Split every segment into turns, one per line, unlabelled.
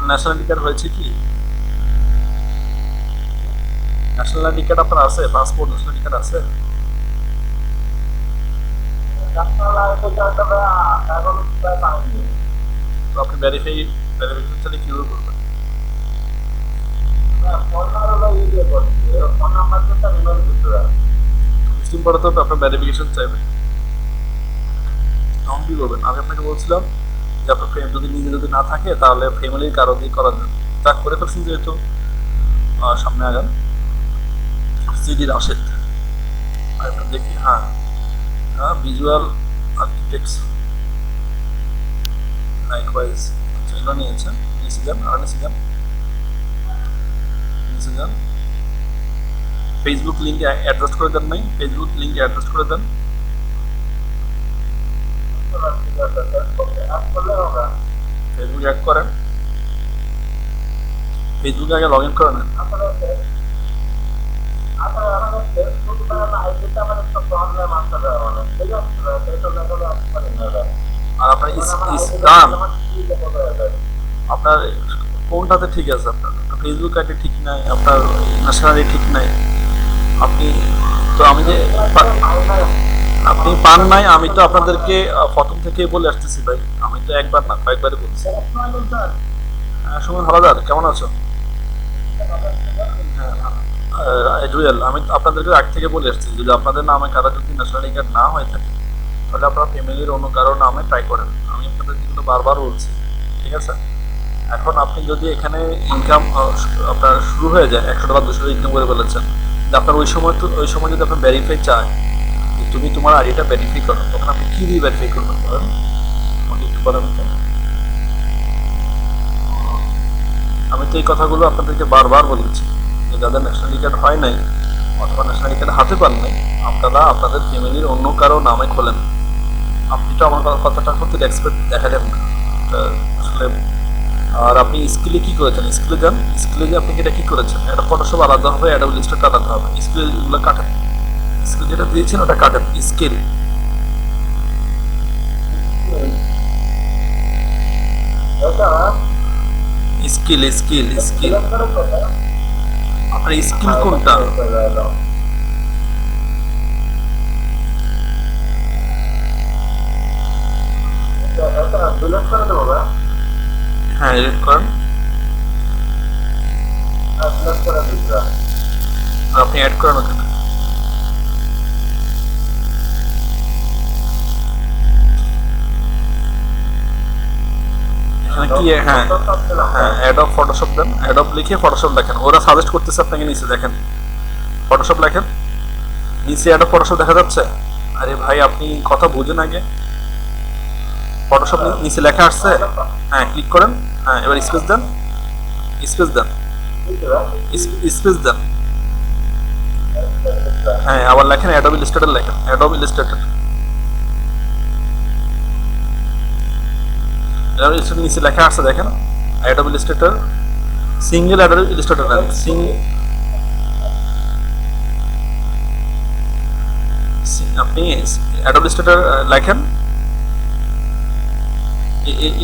National ID card হয়েছে কি? National ID card আপনার আছে? পাসপোর্ট ন্যাশনাল আইডি কার্ড আছে? তো আপনি ভেরিফিকেশন চাইলে কিভাবে করবেন? মুসলিম পরে তো আপনার ভেরিফিকেশন চাইবে, তখন কি করবেন? আমি আপনাকে বলছিলাম যে আপনার ফ্রেম যদি নিজে যদি না থাকে তাহলে ফ্যামিলির কারো দিয়ে করা যাবে। তা করে ফেলছেন যেহেতু সামনে আগান। সিডি রাশেদ দেখি। হ্যাঁ, ভিজুয়াল আর্কিটেক্টস লাইকওয়াইজ এগুলো নিয়েছেন। নিচে যান, আর নিচে যান, নিচে যান। ফেসবুক লিঙ্ক অ্যাডজাস্ট করে দেন নাই? ফেসবুক লিঙ্ক অ্যাডজাস্ট করে দেন। ফেসবুক অ্যাড করেন। ফেসবুকে আগে লগ ইন করে নেন। আর আপনার ইসলাম আপনার কোনটাতে ঠিক আছে? আপনার ফেসবুক আইডি ঠিক নাই, আপনার ন্যাশনাল আইডি ঠিক নাই। আপনি তো আমি যে আপনি পান নাই, আমি তো আপনাদেরকে প্রথম থেকে বলে আসতেছি ভাই। আমি তো একবার না কয়েকবারই বলছি। হ্যাঁ, সুমন হালাদার কেমন আছো? জুয়েল, আমি আপনাদেরকে আগ থেকে বলে এসেছি যদি আপনাদের নামে কারো যদি ন্যাশনাল আইডি কার্ড না হয়ে থাকে তাহলে আপনার ফ্যামিলির অন্য কারো নামে ট্রাই করেন। আমি আপনাদেরকে কিন্তু বারবার বলছি, ঠিক আছে? এখন আপনি যদি এখানে ইনকাম আপনার শুরু হয়ে যায়, $100 $200 ইনকাম করে ফেলেছেন, আপনার ওই সময় যদি আপনার ভেরিফাই চায় তুমি তোমার আইডিটা ভেরিফাই করো, তখন আপনি কি দিয়ে ভেরিফাই করবেন বলেন? আমাকে একটু বলেন তো। আমি তো এই কথাগুলো আপনাদেরকে বারবার বলেছি যে যাদের ন্যাশনাল আইডি কার্ড হয় নাই অথবা ন্যাশনাল আইডি কার্ড হাতে পান নাই, আপনারা আপনাদের ফ্যামিলির অন্য কারো নামে খোলেন। আপনি তো আমার কথাটার প্রতি রেসপেক্ট দেখালেন না আসলে। আর আপনি স্কিলে কি করেছেন? স্কিলে যান। স্কিলে যে আপনি এটা কি করেছেন, এটা ফটোশপ আলাদা হবে, অ্যাডোবি ইলাস্ট্রেটর আলাদা হবে। স্কিলগুলো কাটেন, স্কিল যেটা দিয়েছেন ওটা কাটেন। স্কিল স্কিল স্কিল স্কিল আপনার স্কিল কোনটা? হ্যাঁ, এডিট করেন। আপনি অ্যাড করেন ওখানে। এখানে কি? হ্যাঁ হ্যাঁ, অ্যাডব ফটোশপ দেন। অ্যাডব লিখে ফটোশপ লেখেন। ওরা সাজেস্ট করতেছে আপনাকে নিচে দেখেন, ফটোশপ লেখেন। নিচে অ্যাডব ফটোশপ দেখা যাচ্ছে? আরে ভাই আপনি কথা বুঝেন আগে। ফটোশপ নিচে লেখা আসছে? হ্যাঁ, ক্লিক করেন। হ্যাঁ, এবার স্পেস দেন, স্পেস দেন, স্পেস দেন। হ্যাঁ, আবার লেখেন অ্যাডোবি ইলাস্ট্রেটর লেখেন, অ্যাডোবি ইলাস্ট্রেটর। নিচে লেখা আসছে দেখেন, Adobe Illustrator single Adobe Illustrator নেন। আপনি অ্যাডোবি ইলাস্ট্রেটর লেখেন,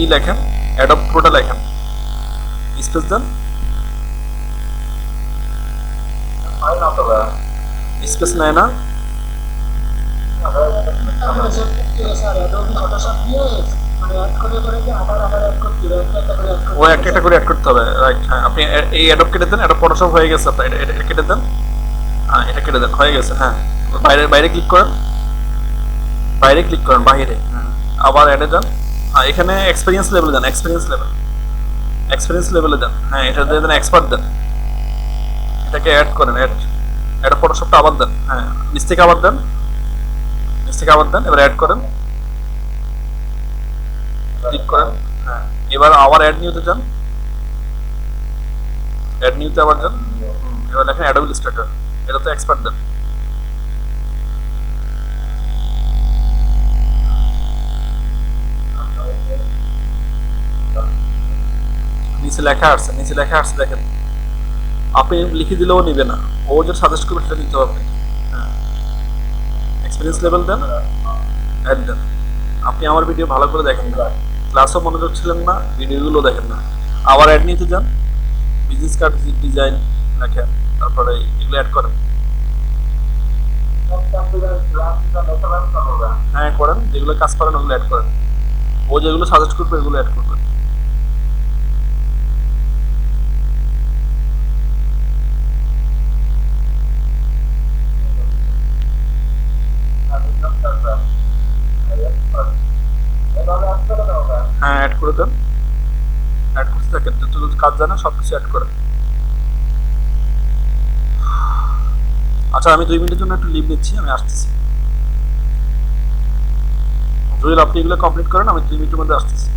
ই লেখেন, অ্যাডোব প্রোটা লেখেন, স্পেস দেন। স্পেস নেয় না। ও একটা একটা করে অ্যাড করতে হবে, রাইট? হ্যাঁ, আপনি এই অ্যাডোব কেটে দেন। অ্যাডোব ফটোশপ হয়ে গেছে আপনার, এটা কেটে দেন। হ্যাঁ, এটা কেটে দেন, হয়ে গেছে। হ্যাঁ, বাইরে বাইরে ক্লিক করেন, বাইরে ক্লিক করেন, বাইরে। হ্যাঁ, আবার অ্যাডে যান। হ্যাঁ, এখানে এক্সপিরিয়েন্স লেভেল দেন, এক্সপিরিয়েন্স লেভেল, এক্সপিরিয়েন্স লেভেলে দেন। হ্যাঁ, এটা দিয়ে দেন এক্সপার্ট দেন। এটাকে অ্যাড করেন, অ্যাড ফটোশপটা আবার দেন। হ্যাঁ, নিচ থেকে আবার দেন, নিচ থেকে আবার দেন। এবার অ্যাড করেন, ক্লিক করেন। হ্যাঁ, এবার আবার অ্যাড নিউতে যান, অ্যাড নিউতে আবার যান। এবার লেখেন অ্যাডোবি ইলাস্ট্রেটর, এটা তো এক্সপার্ট দেন। নিচে লেখা আসছে, নিচে লেখা আসছে দেখেন। আপনি লিখে দিলেও নিবে না, ও যে সাজেস্ট করবে সেটা নিতে হবে। হ্যাঁ, এক্সপিরিয়েন্স লেভেল দেন, অ্যাড দেন। আপনি আমার ভিডিও ভালো করে দেখেন না, ক্লাসও মনোযোগ ছিলেন না, ভিডিওগুলো দেখেন না। আবার অ্যাড নিতে যান, বিজনেস কার্ড ডিজাইন লেখেন, তারপরে এগুলো অ্যাড করেন। হ্যাঁ করেন, যেগুলো কাজ করেন ওগুলো অ্যাড করেন, ও যেগুলো সাজেস্ট করবে এগুলো অ্যাড করবেন। হ্যাঁ অ্যাড করে দেন, অ্যাড করতে থাকেন, যত কাজ জানেন সব কিছু অ্যাড করেন। আচ্ছা আমি 2 মিনিটের জন্য একটু লিভ নিচ্ছি, আমি আসতেছি। জুয়েল আপনি এগুলো কমপ্লিট করেন, আমি 2 মিনিটের মধ্যে আসতেছি।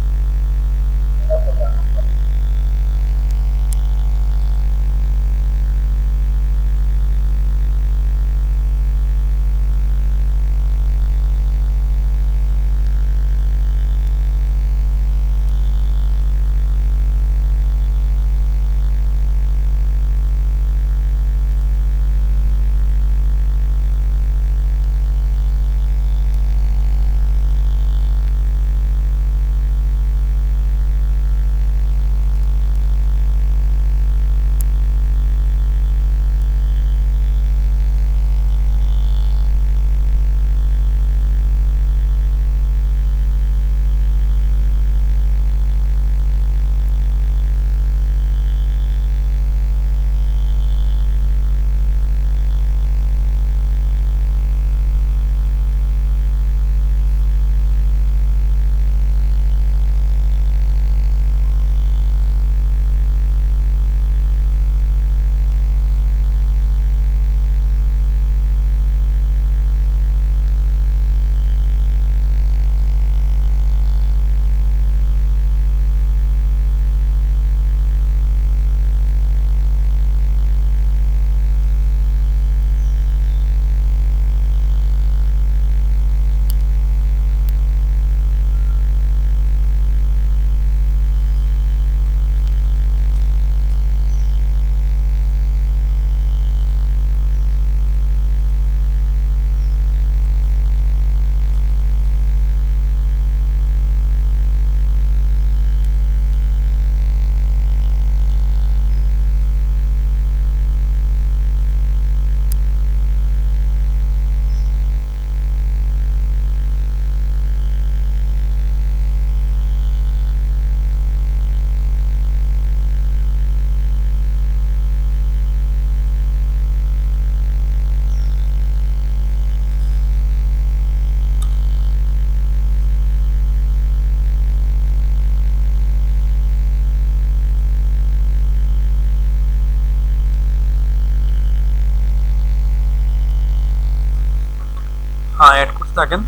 হ্যাঁ অ্যাড করতে থাকেন।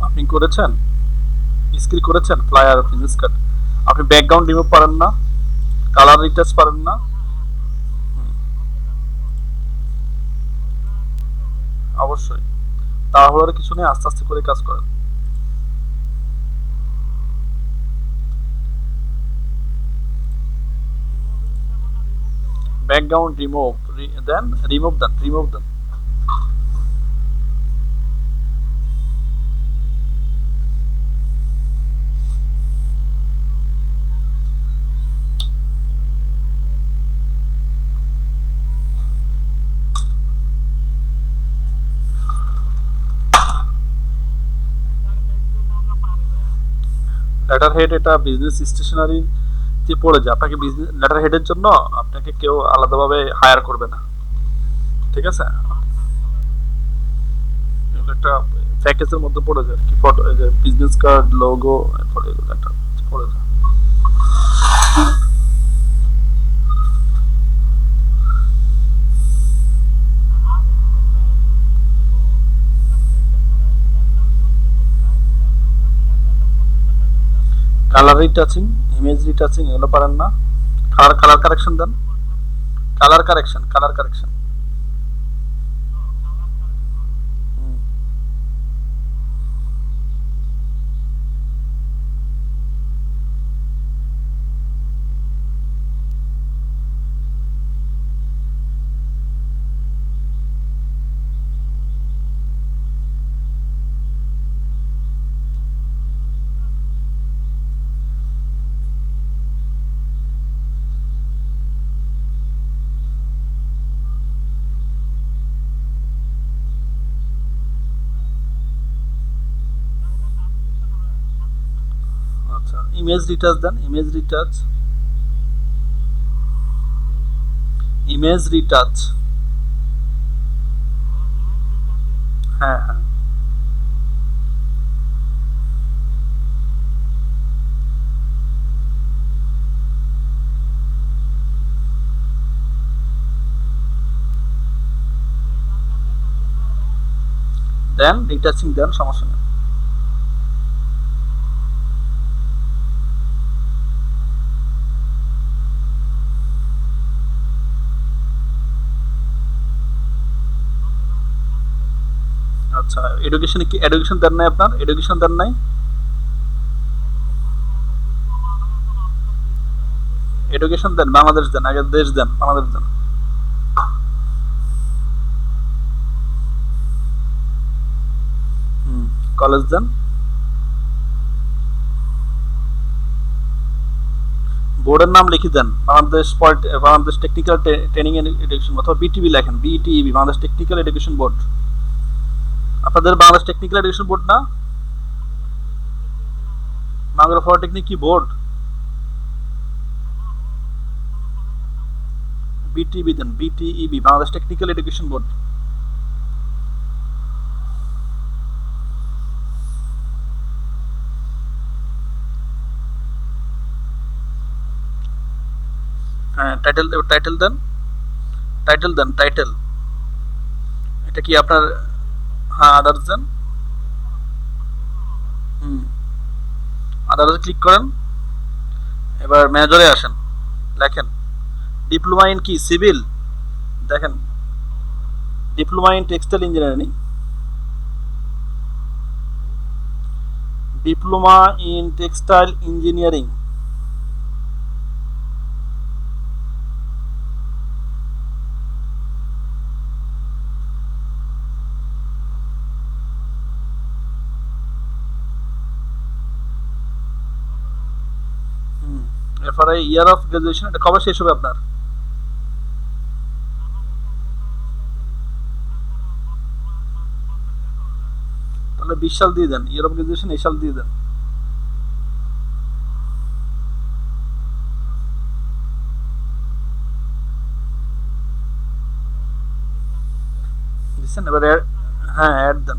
আপনি করেছেন, স্ক্রিন করেছেন ফ্লায়ার বিজনেস কার্ড, আপনি ব্যাকগ্রাউন্ড রিমুভ পারেন না, কালার রিটাচ পারেন না। অবশ্যই, তাড়াহুড়োর কিছু নেই, আস্তে আস্তে করে কাজ করেন। ব্যাকগ্রাউন্ড রিমুভ দেন, রিমুভ দেন। লেটার হেড এটা বিজনেস স্টেশনারি তে পড়ে যায়, আপনাকে বিজনেস লেটার হেডের জন্য আপনাকে কেউ আলাদাভাবে হায়ার করবে না, ঠিক আছে? একটা প্যাকেজের মধ্যে পড়ে যায় কি, ফটো, বিজনেস কার্ড, লোগো, এরপরে এগুলো একটা পড়ে যায়। কালার রিটাচিং, ইমেজ রিটাচিং এগুলো পারেন না? কালার কালার কারেকশন দেন, কালার কারেকশন। আচ্ছা, ইমেজ রিটাচ দেন, ইমেজ রিটাচ, ইমেজ রিটাচ। হ্যাঁ হ্যাঁ, দেন রিটাচিং দেন, সমস্যা নেই। আচ্ছা, এডুকেশনে কি এডুকেশন দেন নাই আপনার? এডুকেশন দেন নাই? এডুকেশন দেন, বাংলাদেশ দেন, আগে দেশ দেন, বাংলাদেশ দেন। হুম, কলেজ দেন। বোর্ডের নাম লিখে দেন, Bangladesh technical training and education, অথবা বিটিবি লেখেন, BTEB, Bangladesh technical education board. আপনাদের বাংলাদেশ টেকনিক্যাল এডুকেশন বোর্ড না? মাগুরা পলিটেকনিক কি বোর্ড? বিটিবি দেন, BTEB, Bangladesh technical education board. হ্যাঁ, টাইটেল, টাইটেল দেন, টাইটেল দেন, টাইটেল। এটা কি আপনার? হ্যাঁ, আদার্স দেন। হুম, আদার্সে ক্লিক করেন। এবার মেজরে আসেন, লেখেন ডিপ্লোমা ইন কি সিভিল, দেখেন diploma in textile engineering, diploma in textile engineering. এরপরে ইয়ার অফ গ্রাজুয়েশন, এটা কবে শেষ হবে আপনার? তাহলে 20 সাল দিয়ে দেন, ইয়ার অফ গ্রাজুয়েশন এই সাল দিয়ে দেন। দিচ্ছেন? এবারে হ্যাঁ, অ্যাড দেন,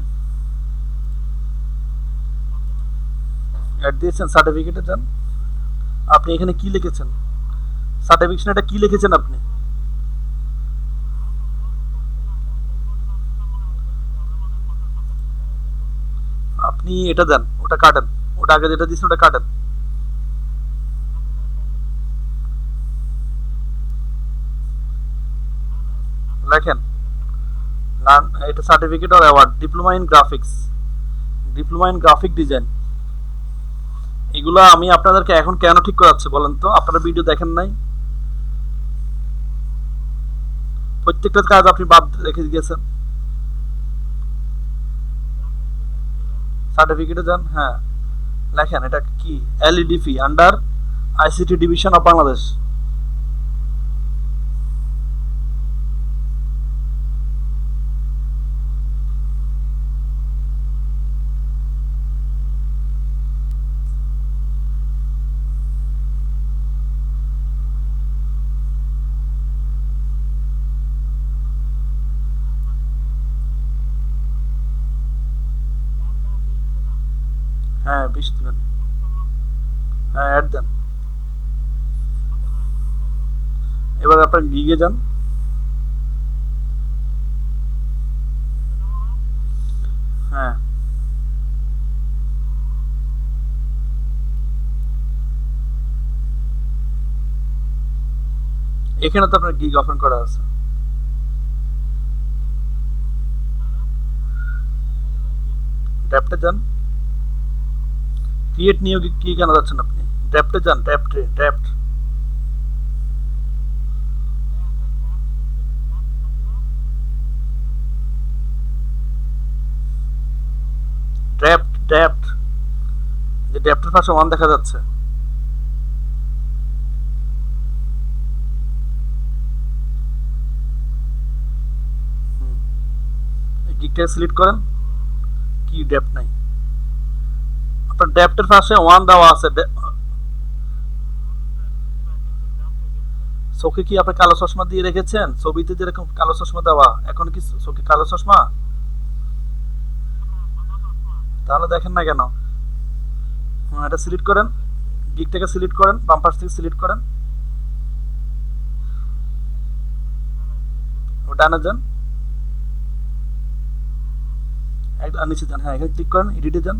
অ্যাড দিয়েছেন, সার্টিফিকেটে দেন। আপনি এখানে কি লিখেছেন? সার্টিফিকেশন এটা কি লিখেছেন আপনি? আপনি এটা দেন, ওটা কাটেন, ওটা আগে যেটা দিচ্ছেন ওটা কাটেন, লেখেন এটা certificate or award, diploma in graphics, diploma in graphic design. এগুলো আমি আপনাদেরকে এখন কেন ঠিক করাচ্ছি বলেন তো? আপনারা ভিডিও দেখেন নাই? প্রত্যেকটা কাজ আপনি বাদ রেখে গিয়েছেন। সার্টিফিকেটে যান, হ্যাঁ, লেখেন এটা কি, এলইডিপি under ICT division of Bangladesh. হ্যাঁ, 20 দিবেন। হ্যাঁ, অ্যাড দেন। এবার আপনার গিগে যান। হ্যাঁ, এখানে তো আপনার গিগ ওপেন করা আছে। ড্রাফটে যান। ক্রিয়েট নিউ কি কেন যাচ্ছেন আপনি? ড্রাফটে যান, ড্রাফটে, ড্রাফট, ড্রাফট, ড্রাফট, যে ড্রাফটের পাশে ওয়ান দেখা যাচ্ছে। গিগটা সিলেক্ট করেন। কি ড্রাফট নাই? আপনার ড্রাফটের পাশে ওয়ান দেওয়া আছে, চোখে কি আপনি কালো চশমা দিয়ে রেখেছেন? ছবিতে যেরকম কালো চশমা দেওয়া, এখন কি চোখে কালো চশমা? তাহলে দেখেন না কেন? এটা সিলেক্ট করেন, গিকটাকে সিলেক্ট করেন, বাম পাশ থেকে সিলেক্ট করেন, ডানে যান, একদম নিচে যান, হ্যাঁ এখানে ক্লিক করেন, এডিটে যান,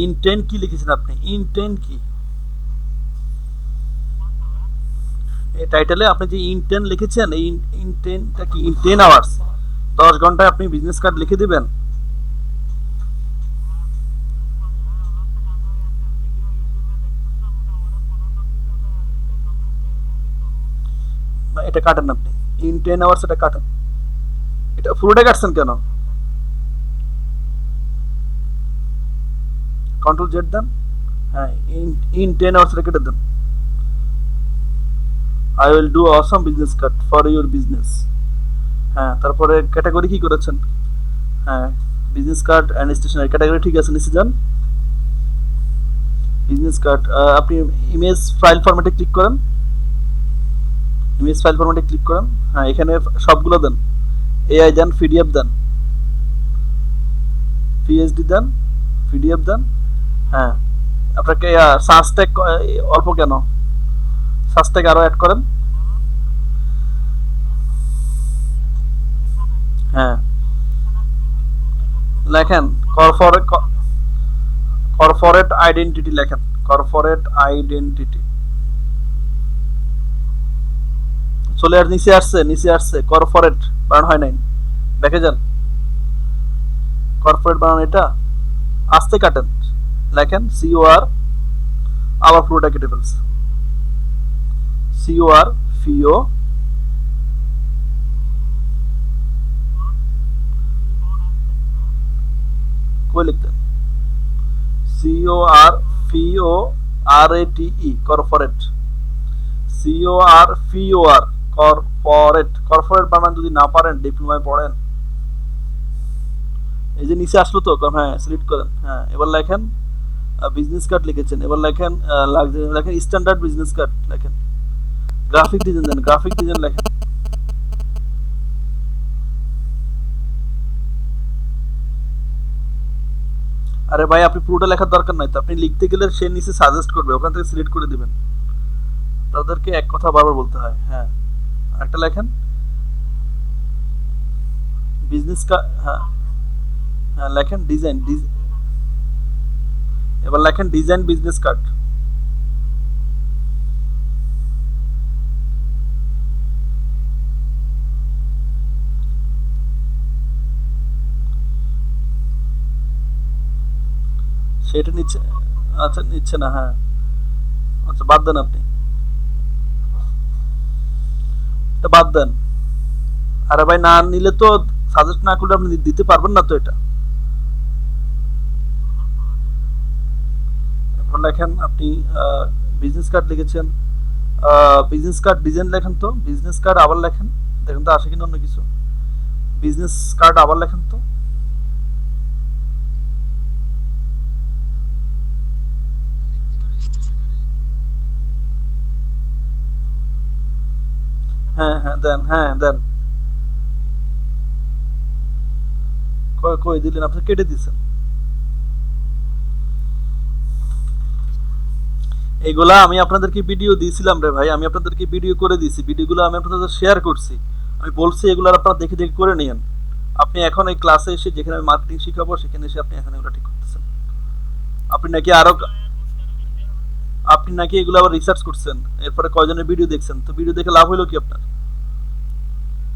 ইনটেন্ট কি লিখেছেন আপনি? ইনটেন্ট কি? এই টাইটেলে আপনি যে ইনটেন্ট লিখেছেন, এই ইনটেন্টটা কি? ইন 10 আওয়ার্স, 10 ঘন্টায় আপনি বিজনেস কার্ড লিখে দিবেন? এটা কাটেন আপনি, ইন 10 আওয়ার্স এটা কাটেন। এটা পুরোটা কাটছেন কেন? কন্ট্রোল জেড দেন, হ্যাঁ ইন 10 আওয়ার্স এটা কেটে দেন। I will do awesome business card for your business. হ্যাঁ, তারপরে ক্যাটাগরি কি করেছেন? হ্যাঁ, business card and stationery category ঠিক আছে, নিচে যান, বিজনেস কার্ড, আপনি ইমেজ ফাইল ফরম্যাটে ক্লিক করেন, ইমেজ ফাইল ফরম্যাটে ক্লিক করেন, হ্যাঁ এখানে সবগুলো দেন, এআই দেন, পিডিএফ দেন, পিএইচডি দেন, পিডিএফ দেন, হ্যাঁ আপনাকে সার্চ ট্যাগ অল্প কেন? সার্চ ট্যাগ আরো অ্যাড করেন, হ্যাঁ লেখেন কর্পোরেট, কর্পোরেট আইডেন্টিটি লেখেন, কর্পোরেট আইডেন্টিটি। চলে আর নিচে আসছে, নিচে আসছে কর্পোরেট বানান হয় নাই, দেখে যান কর্পোরেট বানান, এটা আস্তে কাটেন, লেখেন সিওআর, আবার পুরোটা কেটে ফেলছে, সিওআর ফিও, কই লিখতেন? সিওআর ফিও আর এ টি ই, কর্পোরেট, সিওআর ফিওআর, কর্পোরেট। কর্পোরেট বানান যদি না পারেন, ডিপ্লোমায় পড়েন, এই যে নিচে আসলো তো, হ্যাঁ সিলেক্ট করেন, হ্যাঁ এবার লেখেন বিজনেস কার্ড লিখেছেন, এবার লেখেন লেখেন স্ট্যান্ডার্ড বিজনেস কার্ড লেখেন, গ্রাফিক ডিজাইন দেন, গ্রাফিক ডিজাইন লেখেন। আরে ভাই আপনি পুরোটা লেখার দরকার নাই তো, আপনি লিখতে গেলে সে নিচে সাজেস্ট করবে, ওখান থেকে সিলেক্ট করে দিবেন, তাদেরকে এক কথা বারবার বলতে হয়। হ্যাঁ একটা লেখেন বিজনেস কার্ড, হ্যাঁ হ্যাঁ লেখেন ডিজাইন, এবার লেখেন ডিজাইন বিজনেস কার্ড, সেটা নিচ্ছে, আচ্ছা নিচ্ছে না, হ্যাঁ আচ্ছা বাদ দেন, আপনি এটা বাদ দেন। আরে ভাই না নিলে তো, সাজেস্ট না করলে আপনি দিতে পারবেন না তো এটা। এখন লেখেন আপনি বিজনেস কার্ড লিখেছেন, বিজনেস কার্ড ডিজাইন লেখেন তো, বিজনেস কার্ড আবার লেখেন, দেখেন তো আসে কিনা অন্য কিছু, বিজনেস কার্ড আবার লেখেন তো, হ্যাঁ হ্যাঁ দেন, হ্যাঁ দেন, কই কই দিলেন? আপনি কেটে দিচ্ছেন এগুলা, আমি আপনাদেরকে ভিডিও দিয়েছিলাম রে ভাই, আমি আপনাদেরকে ভিডিও করে দিয়েছি, ভিডিওগুলো আমি আপনাদের শেয়ার করছি, আমি বলছি এগুলো আপনারা দেখে দেখে করে নিয়েন। আপনি এখন এই ক্লাসে এসে, যেখানে আমি মার্কেটিং শিখাবো সেখানে এসে আপনি এখন এগুলো ঠিক করতেছেন। আপনি নাকি আরো, আপনি নাকি এগুলো আবার রিসার্চ করছেন, এরপরে কয়জনের ভিডিও দেখছেন, তো ভিডিও দেখে লাভ হলো কি আপনার?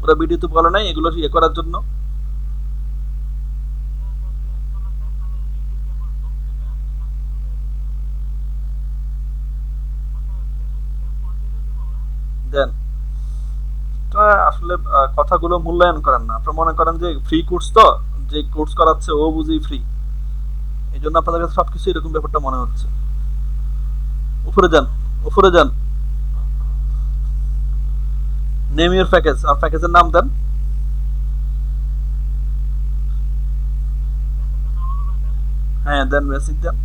ওরা ভিডিও তো বলে নাই এগুলো ইয়ে করার জন্য। দেন, আসলে কথাগুলো মূল্যায়ন করেন না, আপনারা মনে করেন যে ফ্রি কোর্স, তো যে কোর্স করাচ্ছে ও বুঝি ফ্রি, এই জন্য আপনাদের কাছে সবকিছু এরকম ব্যাপারটা মনে হচ্ছে। উপরে যান, উপরে যান, নেম ইউর প্যাকেজ, আর প্যাকেজের নাম দেন, হ্যাঁ দেন, বেসিক দেন।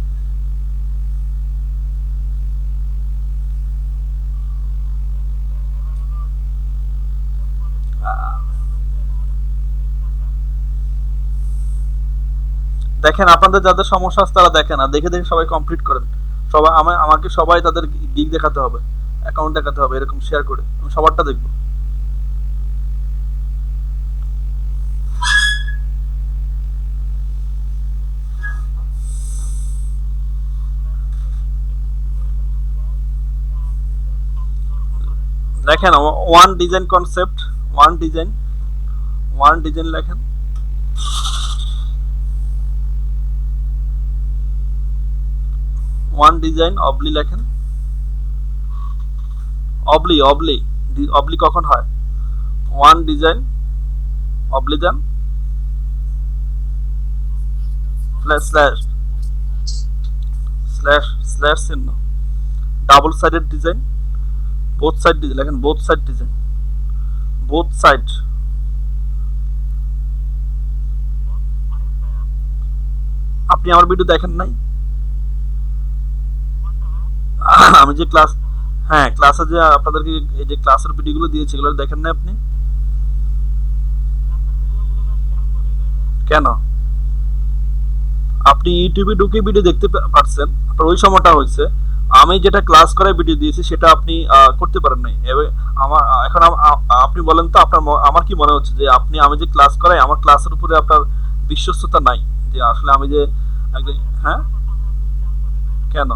দেখেন আপনাদের যাদের সমস্যা আছে তারা দেখেন, আর দেখে দেখে সবাই কমপ্লিট করেন। সবাই আমাকে সবাই তাদের গিগ দেখাতে হবে, অ্যাকাউন্ট দেখাতে হবে, এরকম শেয়ার করে আমি সবারটা দেখবো। দেখেন one design concept, one design, one design লেখেন। ওয়ান ডিজাইন অবলি লেখেন। অবলি অবলি অবলি কখন হয়? ওয়ান ডিজাইন অবলি দেন, স্ল্যাশ স্ল্যাশ স্ল্যাশ স্ল্যাশ চিহ্ন, double sided design, both side design লেখেন, both side design, both side. আপনি আমার video দেখেন নাই? আমি যে ক্লাস, হ্যাঁ ক্লাসে যে আপনাদেরকে এই যে ক্লাসের ভিডিওগুলো দিয়েছি এগুলো দেখেন না আপনি? কেন? আপনি ইউটিউবে ঢুকে ভিডিও দেখতে পারছেন, আপনার ওই সময়টা হয়েছে। আমি যেটা ক্লাস করে ভিডিও দিয়েছি সেটা আপনি করতে পারেন নাই। এবার আমার এখন আপনি বলেন তো আপনার আমার কি মনে হচ্ছে যে আপনি, আমি যে ক্লাস করাই আমার ক্লাসের উপরে আপনার বিশ্বস্ততা নাই, যে আসলে আমি যে একজন, হ্যাঁ কেন?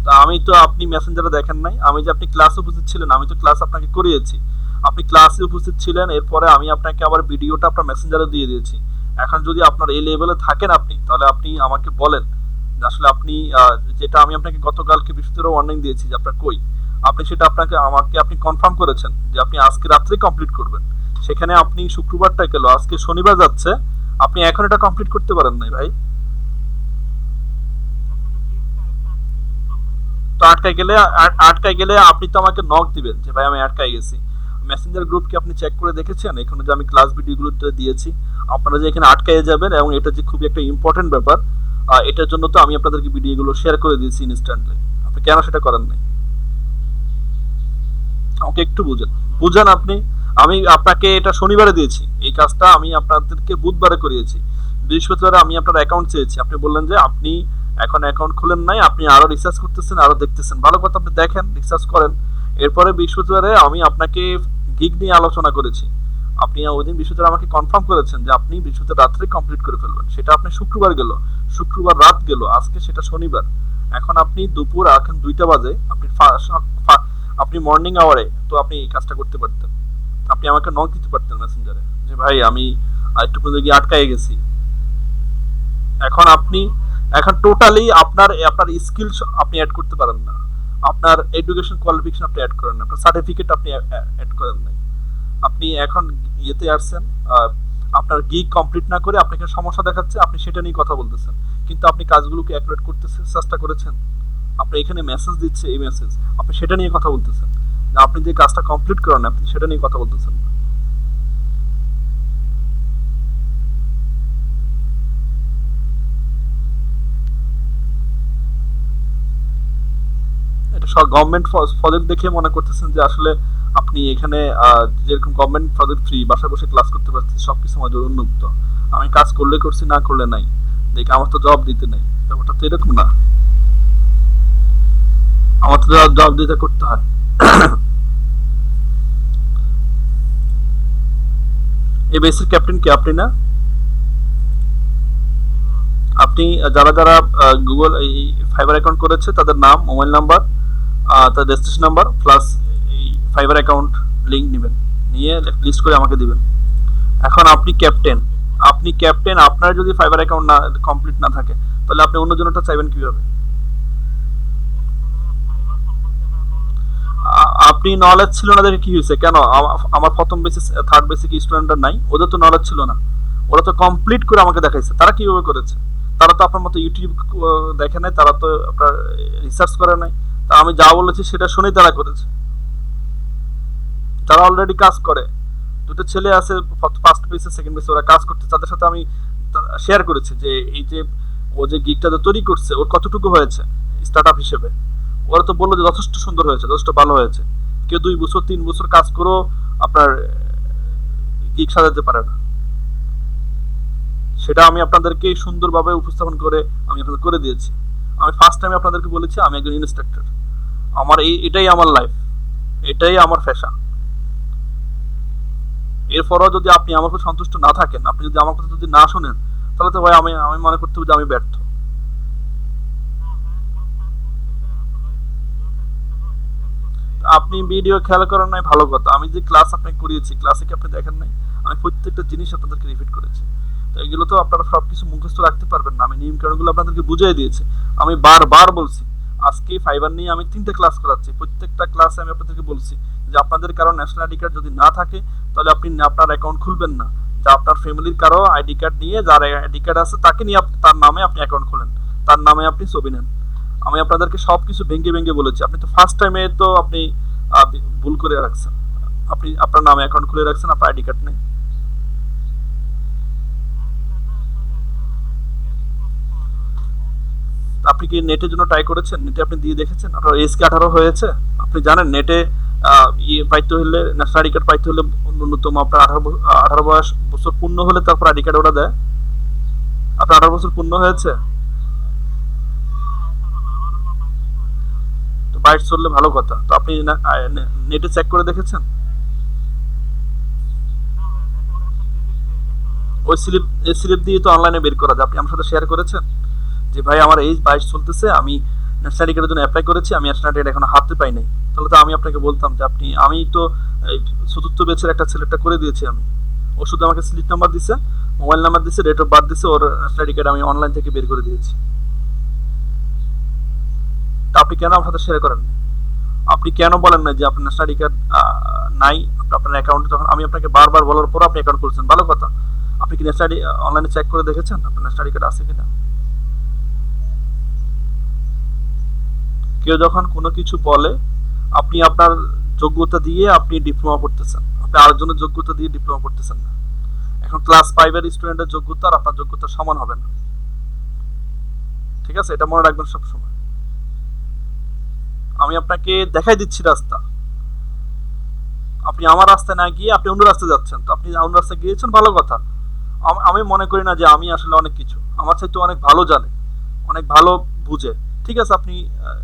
তা আমি তো, আপনি মেসেঞ্জারে দেখেন নাই? আমি যে আপনি ক্লাসে উপস্থিত ছিলেন, আমি তো ক্লাস আপনাকে করিয়েছি, আপনি ক্লাসে উপস্থিত ছিলেন, এরপরে আমি আপনাকে আবার ভিডিওটা আপনার মেসেঞ্জারে দিয়ে দিয়েছি। এখন যদি আপনার এই লেভেলে থাকেন আপনি, তাহলে আপনি আমাকে বলেন যে আসলে আপনি যেটা আমি আপনাকে গতকালকে বৃহস্পতিবার ওয়ার্নিং দিয়েছি যে আপনার কই, আপনি সেটা আপনাকে আমাকে আপনি কনফার্ম করেছেন যে আপনি আজকে রাত্রে কমপ্লিট করবেন। সেখানে আপনি শুক্রবারটা গেল, আজকে শনিবার যাচ্ছে, আপনি এখন এটা কমপ্লিট করতে পারেন নাই ভাই। তো আটকায় গেলে আপনি তো আমাকে নক দিবেন যে ভাই আমি আটকায় গেছি। মেসেঞ্জার গ্রুপ কি আপনি চেক করে দেখেছেন এখানে যে আমি ক্লাস ভিডিওগুলো দিয়েছি? আপনারা যে এখানে আটকায় যাবেন, এবং এটা যে খুবই একটা ইম্পর্টেন্ট ব্যাপার, এটার জন্য তো আমি আপনাদেরকে ভিডিওগুলো শেয়ার করে দিয়েছি ইনস্ট্যান্টলি। আপনি কেন সেটা করেন নাই? আমাকে একটু বুঝেন, বুঝেন আপনি। আমি আপনাকে এটা শনিবারে দিয়েছি, এই কাজটা আমি আপনাদেরকে বুধবারে করিয়েছি। বৃহস্পতিবারে আমি আপনার অ্যাকাউন্ট চেয়েছি, আপনি বললেন যে আপনি এখন অ্যাকাউন্ট খুলেন নাই, আপনি আরো রিসার্চ করতেছেন, আরো দেখতেছেন, ভালো কথা, আপনি দেখেন রিসার্চ করেন। এরপরে বৃহস্পতিবারে আমি আপনাকে গিগ নিয়ে আলোচনা করেছি, আপনি ওই দিন বৃহস্পতিবার আমাকে কনফার্ম করেছেন যে আপনি বৃহস্পতিবার রাত্রে কমপ্লিট করে ফেলবেন। সেটা আপনি শুক্রবার গেল, শুক্রবার রাত গেল, আজকে সেটা শনিবার। এখন আপনি দুপুর এখন 2টা বাজে, আপনি আপনি মর্নিং আওয়ারে তো আপনি এই কাজটা করতে পারতেন। আপনি আমাকে নক দিতে পারতেন মেসেঞ্জারে যে ভাই আমি একটু পর্যন্ত গিয়ে আটকায় গেছি। এখন আপনি, এখন টোটালি আপনার আপনার স্কিল আপনি অ্যাড করতে পারেন না, আপনার এডুকেশন কোয়ালিফিকেশন আপনি অ্যাড করেন না, আপনার সার্টিফিকেট আপনি অ্যাড করেন নাই। আপনি এখন ইয়েতে আসছেন, আপনার গিগ কমপ্লিট না করে আপনাকে সমস্যা দেখাচ্ছে, আপনি সেটা নিয়ে কথা বলতেছেন, কিন্তু আপনি কাজগুলোকে অ্যাকুরেট করতে চেষ্টা করেছেন? আপনি এখানে মেসেজ দিচ্ছে, এই মেসেজ আপনি সেটা নিয়ে কথা বলতেছেন, না আপনি যে কাজটা কমপ্লিট করেন আপনি সেটা নিয়ে কথা বলতেছেন না। এটা সব গভর্নমেন্ট প্রজেক্ট দেখে মনে করতেছেন যে আসলে আপনি এখানে যেরকম গভর্নমেন্ট প্রজেক্ট ফ্রি, বাসায় বসে ক্লাস করতে পারছি, সবকিছু আমার জন্য উন্মুক্ত, আমি কাজ করলে করছি না করলে নাই, দেখে আমার তো জব দিতে নেই, ব্যাপারটা তো এরকম না। আমার তো জব দিতে করতে হয়। এই বেসের ক্যাপ্টেন কি আপনি না? আপনি যারা যারা গুগল এই ফাইবার অ্যাকাউন্ট করেছে তাদের নাম, মোবাইল নাম্বার, তাদের রেজিস্ট্রেশন নাম্বার প্লাস এই ফাইবার অ্যাকাউন্ট লিংক নেবেন, নিয়ে লিস্ট করে আমাকে দিবেন। এখন আপনি ক্যাপ্টেন, আপনি ক্যাপ্টেন, আপনার যদি ফাইবার অ্যাকাউন্ট না কমপ্লিট না থাকে তাহলে আপনি অন্য জনটা চাইবেন কিভাবে? আপনি নলেজ ছিল না দেখে কি হয়েছে? কেন আমার প্রথম বেসিস থার্ড বেসিক স্টুডেন্টরা নাই, ওদের তো নলেজ ছিল না, ওরা তো কমপ্লিট করে আমাকে দেখাইছে। তারা কিভাবে করেছে? তারা তো আপনার মতো ইউটিউব দেখে নাই, তারা তো আপনার রিসার্চ করে নাই, তা আমি যা বলেছি সেটা শুনেই তারা করেছে। তারা অলরেডি কাজ করে, দুটো ছেলে আছে ফার্স্ট বেসে সেকেন্ড বেসে, ওরা কাজ করতে, তাদের সাথে আমি শেয়ার করেছে যে এই যে ও যে গিগটা তৈরি করছে ওর কতটুকু হয়েছে স্টার্ট আপ হিসেবে। ওরা তো বললো যে যথেষ্ট সুন্দর হয়েছে, যথেষ্ট ভালো হয়েছে। কেউ 2 বছর 3 বছর কাজ করেও আপনার গিগ সাজাতে পারে না। সেটা আমি আপনাদেরকে সুন্দরভাবে উপস্থাপন করে আমি আপনাদের করে দিয়েছি। আমি ফার্স্ট টাইমে আপনাদেরকে বলেছি আমি একজন ইনস্ট্রাক্টর, আমার এটাই আমার লাইফ, এটাই আমার পেশা। এরপরও যদি আপনি আমার কাছে সন্তুষ্ট না থাকেন, আপনি যদি আমার কথা যদি না শোনেন, তাহলে তো ভাই আমি আমি মনে করতে হবে যে আমি ব্যর্থ। আপনি ভিডিও খেয়াল করেন নাই ভালো কথা, আমি যে ক্লাস আপনাকে করিয়েছি ক্লাসে কি আপনি দেখেন নাই? আমি প্রত্যেকটা জিনিস আপনাদেরকে রিপিট করেছি। তো এগুলো তো আপনারা সবকিছু মুখস্থ রাখতে পারবেন না, আমি নিয়ম কানুনগুলো আপনাদেরকে বুঝিয়ে দিয়েছি। আমি বারবার বলছি, আজকে ফাইবার নিয়ে আমি 3টে ক্লাস করাচ্ছি, প্রত্যেকটা ক্লাসে আমি আপনাদেরকে বলছি যে আপনাদের কারো ন্যাশনাল আইডি কার্ড যদি না থাকে তাহলে আপনি আপনার অ্যাকাউন্ট খুলবেন না। যে আপনার ফ্যামিলির কারো আইডি কার্ড নিয়ে, যার আইডি কার্ড আছে তাকে নিয়ে তার নামে আপনি অ্যাকাউন্ট খোলেন, তার নামে আপনি ছবি নেন। আমি আপনাদেরকে সবকিছু ভেঙে ভেঙে বলেছি। আপনি তো ফার্স্ট টাইমে তো আপনি ভুল করে রাখছেন, আপনি আপনার নামে অ্যাকাউন্ট খুলে রাখছেন, আপনার আইডি কার্ড নেই। আপনি কি নেটের জন্য ট্রাই করেছেন? নেটে আপনি দিয়ে দেখেছেন আপনার এজ কি 18 হয়েছে? আপনি জানেন নেটে ইয়ে পাইতে হলে, ন্যাশনাল আইডি কার্ড পাইতে হলে ন্যূনতম আপনার 18 বছর পূর্ণ হলে তারপর আইডি কার্ড ওরা দেয়। আপনার 18 বছর পূর্ণ হয়েছে? তো 22 চললে ভালো কথা। তো আপনি নেটে চেক করে দেখেছেন? ওই স্লিপ, এই স্লিপ দিয়ে তো অনলাইনে বের করা যায়। আপনি আমার সাথে শেয়ার করেছেন যে ভাই আমার এইজ 22 চলতেছে, আমি ন্যাশনাল আইডি কার্ডের জন্য অ্যাপ্লাই করেছি, আমি ন্যাশনাল আইডি এখনো হাতে পাই নাই। তাহলে তো আমি আপনাকে বলতাম যে আপনি, আমি তো এই চতুর্থ ব্যাচের একটা ছেলেটা করে দিয়েছি আমি। ও শুধু আমাকে স্লিপ নাম্বার দিছে, মোবাইল নাম্বার দিছে, ডেট অফ বার্থ দিছে, ওর ন্যাশনাল আইডি কার্ড আমি অনলাইন থেকে বের করে দিয়েছি। তা আপনি কেন আমার সাথে শেয়ার করেন না? আপনি কেন বলেন না যে আপনার ন্যাশনাল আইডি কার্ড নাই আপনার অ্যাকাউন্টে? তখন আমি আপনাকে বারবার বলার পর আপনি অ্যাকাউন্ট করেছেন, ভালো কথা। আপনি কি ন্যাশনাল আইডি অনলাইনে চেক করে দেখেছেন আপনার ন্যাশনাল আইডি কার্ড আছে কিনা? কেউ যখন কোনো কিছু বলে, আপনি আপনার যোগ্যতা দিয়ে আপনি ডিপ্লোমা করতেছেন, আপনি আরেকজনের যোগ্যতা দিয়ে ডিপ্লোমা করতেছেন না। এখন ক্লাস 5-এর স্টুডেন্টের যোগ্যতা আর আপনার যোগ্যতা সমান হবে না। ঠিক আছে, এটা মনে রাখবেন সবসময়। আমি আপনাকে দেখাই দিচ্ছি রাস্তা, আপনি আমার রাস্তায় না গিয়ে আপনি অন্য রাস্তায় যাচ্ছেন। তো আপনি অন্য রাস্তায় গিয়েছেন, ভালো কথা। আমি মনে করি না যে আমি আসলে অনেক কিছু, আমার চাইতে অনেক ভালো জানে, অনেক ভালো বুঝে। ঠিক আছে, আপনি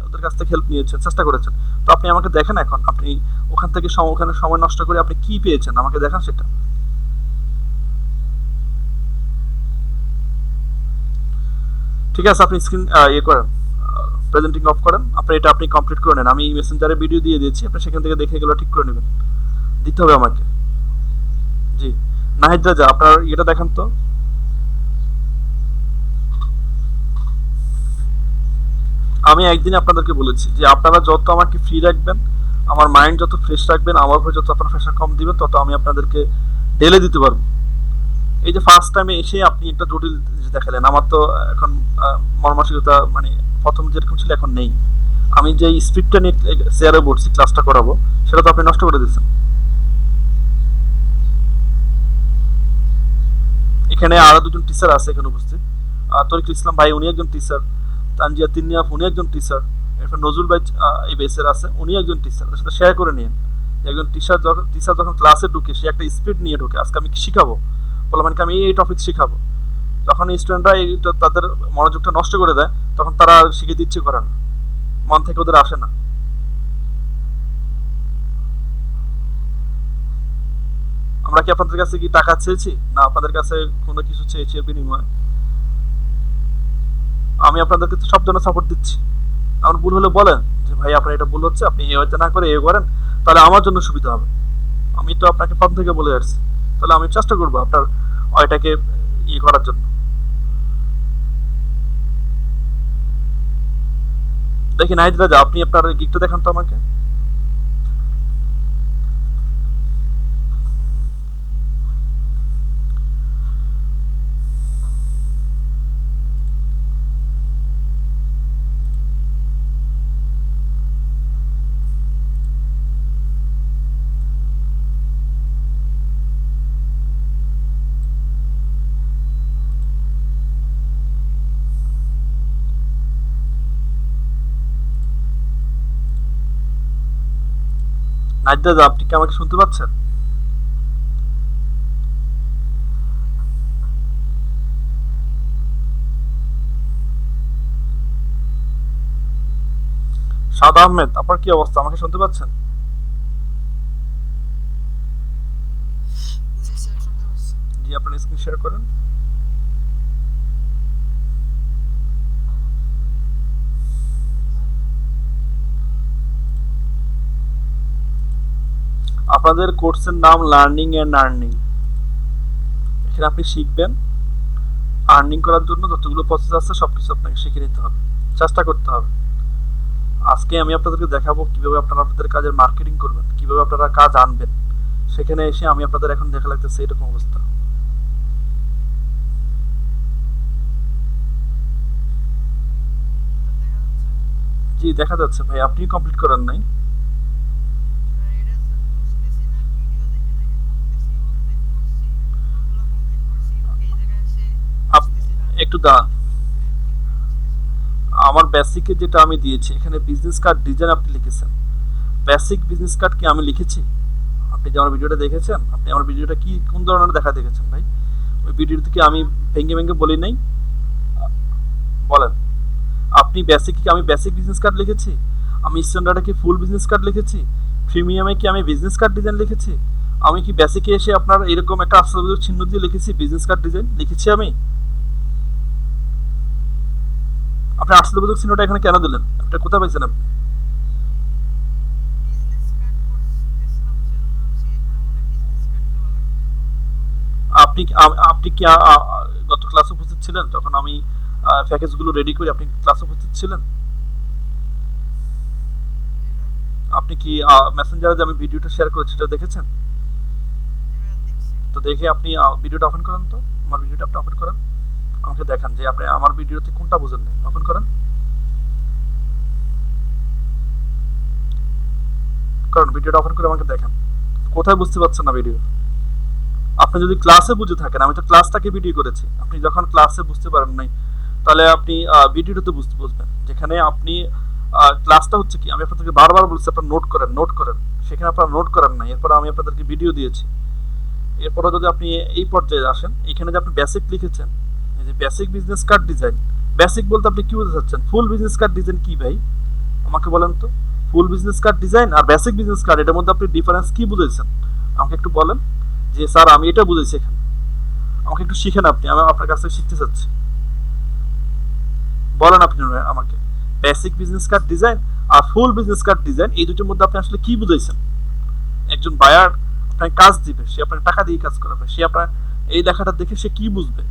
ওদের কাছ থেকে হেল্প নিয়েছেন, চেষ্টা করেছেন। তো আপনি আমাকে দেখেন এখন, আপনি ওখান থেকে ওখানে সময় নষ্ট করে আপনি কি পেয়েছেন আমাকে দেখান সেটা। ঠিক আছে, আপনি স্ক্রিন ইয়ে করেন, প্রেজেন্টিং অফ করেন, আপনি এটা আপনি কমপ্লিট করে নেন। আমি মেসেঞ্জারে ভিডিও দিয়ে দিয়েছি, আপনি সেখান থেকে দেখে এগুলো ঠিক করে নেবেন, দিতে হবে আমাকে। জি, নাহিদ রাজা আপনার এটা দেখান তো। আমি একদিন আপনাদেরকে বলেছি যে আপনারা যত আমাকে ফ্রি রাখবেন, আমার মাইন্ড যত ফ্রেশ রাখবেন, আমার উপরে যত আপনার প্রেশার কম দিবেন, তত আমি আপনাদেরকে ঢেলে দিতে পারবো। এই যে ফার্স্ট টাইমে এসে আপনি একটা জটিল জিনিস দেখালেন, আমার তো এখন মর্মান্তিকতা, মানে প্রথম যেরকম ছিল এখন নেই। আমি যে স্পিডটা নিয়ে চেয়ারে বসছি ক্লাসটা করাবো, সেটা তো আপনি নষ্ট করে দিচ্ছেন। এখানে আরো দুজন টিচার আছে এখানে উপস্থিত। তরিকুল ইসলাম ভাই উনি একজন টিচার, তানজিয়া তিন্নিয়াফ উনি একজন টিচার, এরপর নজরুল ভাই এই বেসের আছে, উনি একজন টিচার। ওদের সাথে শেয়ার করে নিন। একজন টিচার যখন ক্লাসে ঢুকে, সে একটা স্পিড নিয়ে ঢুকে, আজকে আমি কি শিখাবো, বললাম মানে আমি এই টপিক শিখাবো, তখন স্টুডেন্টরা তাদের মনোযোগটা নষ্ট করে দেয়, তখন তারা শিখে দিচ্ছে করে না, মন থেকে ওদের আসে না। আমরা কি আপনাদের কাছে কি টাকা চেয়েছি? না আপনাদের কাছে কোনো কিছু চেয়েছি এর বিনিময়ে? আমি আপনাদেরকে তো সব জন্য সাপোর্ট দিচ্ছি। আমার ভুল হলে বলেন যে ভাই আপনার এটা ভুল হচ্ছে, আপনি এ হয়তো না করে এ করেন, তাহলে আমার জন্য সুবিধা হবে। আমি তো আপনাকে প্রথম থেকে বলে আসছি, তাহলে আমি চেষ্টা করবো আপনার ওইটাকে ইয়ে করার জন্য। দেখি নাহিদ রাজা আপনি আপনার গিকটা দেখান তো আমাকে। নাইদা, আপনি কি আমাকে শুনতে পাচ্ছেন? সাদ আহমেদ, আপনার কি অবস্থা? আমাকে শুনতে পাচ্ছেন? জি, আপনার স্ক্রিন শেয়ার করেন। আপনাদের কোর্সের নাম লার্নিং এন্ড আর্নিং। এখানে আপনি শিখবেন, আর্নিং করার জন্য যতগুলো প্রসেস আছে সবকিছু আপনাকে শিখে নিতে হবে, চেষ্টা করতে হবে। আজকে আমি আপনাদেরকে দেখাবো কিভাবে আপনারা আপনাদের কাজের মার্কেটিং করবেন, কিভাবে আপনারা কাজ আনবেন। সেখানে এসে আমি আপনাদের এখন দেখা লাগতেছে এরকম অবস্থা। জি দেখা যাচ্ছে ভাই, আপনি কমপ্লিট করেন নাই। একটু দাঁড়ান, আমার বেসিকে যেটা আমি দিয়েছি এখানে বিজনেস কার্ড ডিজাইন আপনি লিখেছেন। বেসিক বিজনেস কার্ড কি আমি লিখেছি? আপনি যে আমার ভিডিওটা দেখেছেন, আপনি আমার ভিডিওটা কি কোন ধরনের দেখা দেখেছেন ভাই? ওই ভিডিওতে কি আমি ভেঙে ভেঙে বলি নাই? বলেন, আপনি বেসিক কি আমি বেসিক বিজনেস কার্ড লিখেছি? আমি স্ট্যান্ডার্ডে কি ফুল বিজনেস কার্ড লিখেছি? প্রিমিয়ামে কি আমি বিজনেস কার্ড ডিজাইন লিখেছি? আমি কি বেসিকে এসে আপনার এরকম একটা আশ্চর্যজনক চিহ্ন দিয়ে লিখেছি বিজনেস কার্ড ডিজাইন লিখেছি আমি? আপনি আশ্চর্যবোধক চিহ্নটা এখানে কেন দিলেন? এটা কোথায় পাইছেন আপনি? আপনি আপনি কি গত ক্লাসে উপস্থিত ছিলেন যখন আমি প্যাকেজগুলো রেডি করি? আপনি ক্লাসে উপস্থিত ছিলেন? আপনি কি মেসেঞ্জারে যে আমি ভিডিওটা শেয়ার করেছি সেটা দেখেছেন? তো দেখে আপনি ভিডিওটা ওপেন করেন তো, আমার ভিডিওটা আপনি ওপেন করেন, আমাকে দেখান যে আপনি আমার ভিডিওতে কোনটা বুঝেন না। ওপেন করেন, কারণ ভিডিওটা ওপেন করে আমাকে দেখান কোথায় বুঝতে পারছেন না ভিডিও। আপনি যদি ক্লাসে বুঝে থাকেন, আমি তো ক্লাসটাকে ভিডিও করেছি, আপনি যখন ক্লাসে বুঝতে পারেন নাই তাহলে আপনি ভিডিওটাতে বুঝবেন, যেখানে আপনি ক্লাসটা হচ্ছে কি আমি আপনাদেরকে বারবার বলছি আপনারা নোট করেন, নোট করেন। সেখানে আপনারা নোট করেন না, এরপর আমি আপনাদেরকে ভিডিও দিয়েছি। এরপরে যদি আপনি এই পর্যায়ে আসেন, এখানে যে আপনি বেসিক লিখেছেন, এই যে basic business card design, basic বলতে আপনি কি বুঝতে চাচ্ছেন? ফুল বিজনেস কার্ড ডিজাইন কি ভাই আমাকে বলেন তো। ফুল বিজনেস কার্ড ডিজাইন আর বেসিক বিজনেস কার্ড, এটার মধ্যে আপনি ডিফারেন্স কি বুঝেছেন আমাকে একটু বলেন। যে স্যার আমি এটা বুঝেছি এখানে, আমাকে একটু শিখেন আপনি, আমি আপনার কাছ থেকে শিখতে চাচ্ছি। বলেন আপনি আমাকে, বেসিক বিজনেস কার্ড ডিজাইন আর ফুল বিজনেস কার্ড ডিজাইন এই দুটোর মধ্যে আপনি আসলে কি বুঝাইছেন? একজন বায়ার আপনাকে কাজ দিবে, সে আপনাকে টাকা দিয়ে কাজ করাবে, সে আপনার এই লেখাটা দেখে সে কি বুঝবে?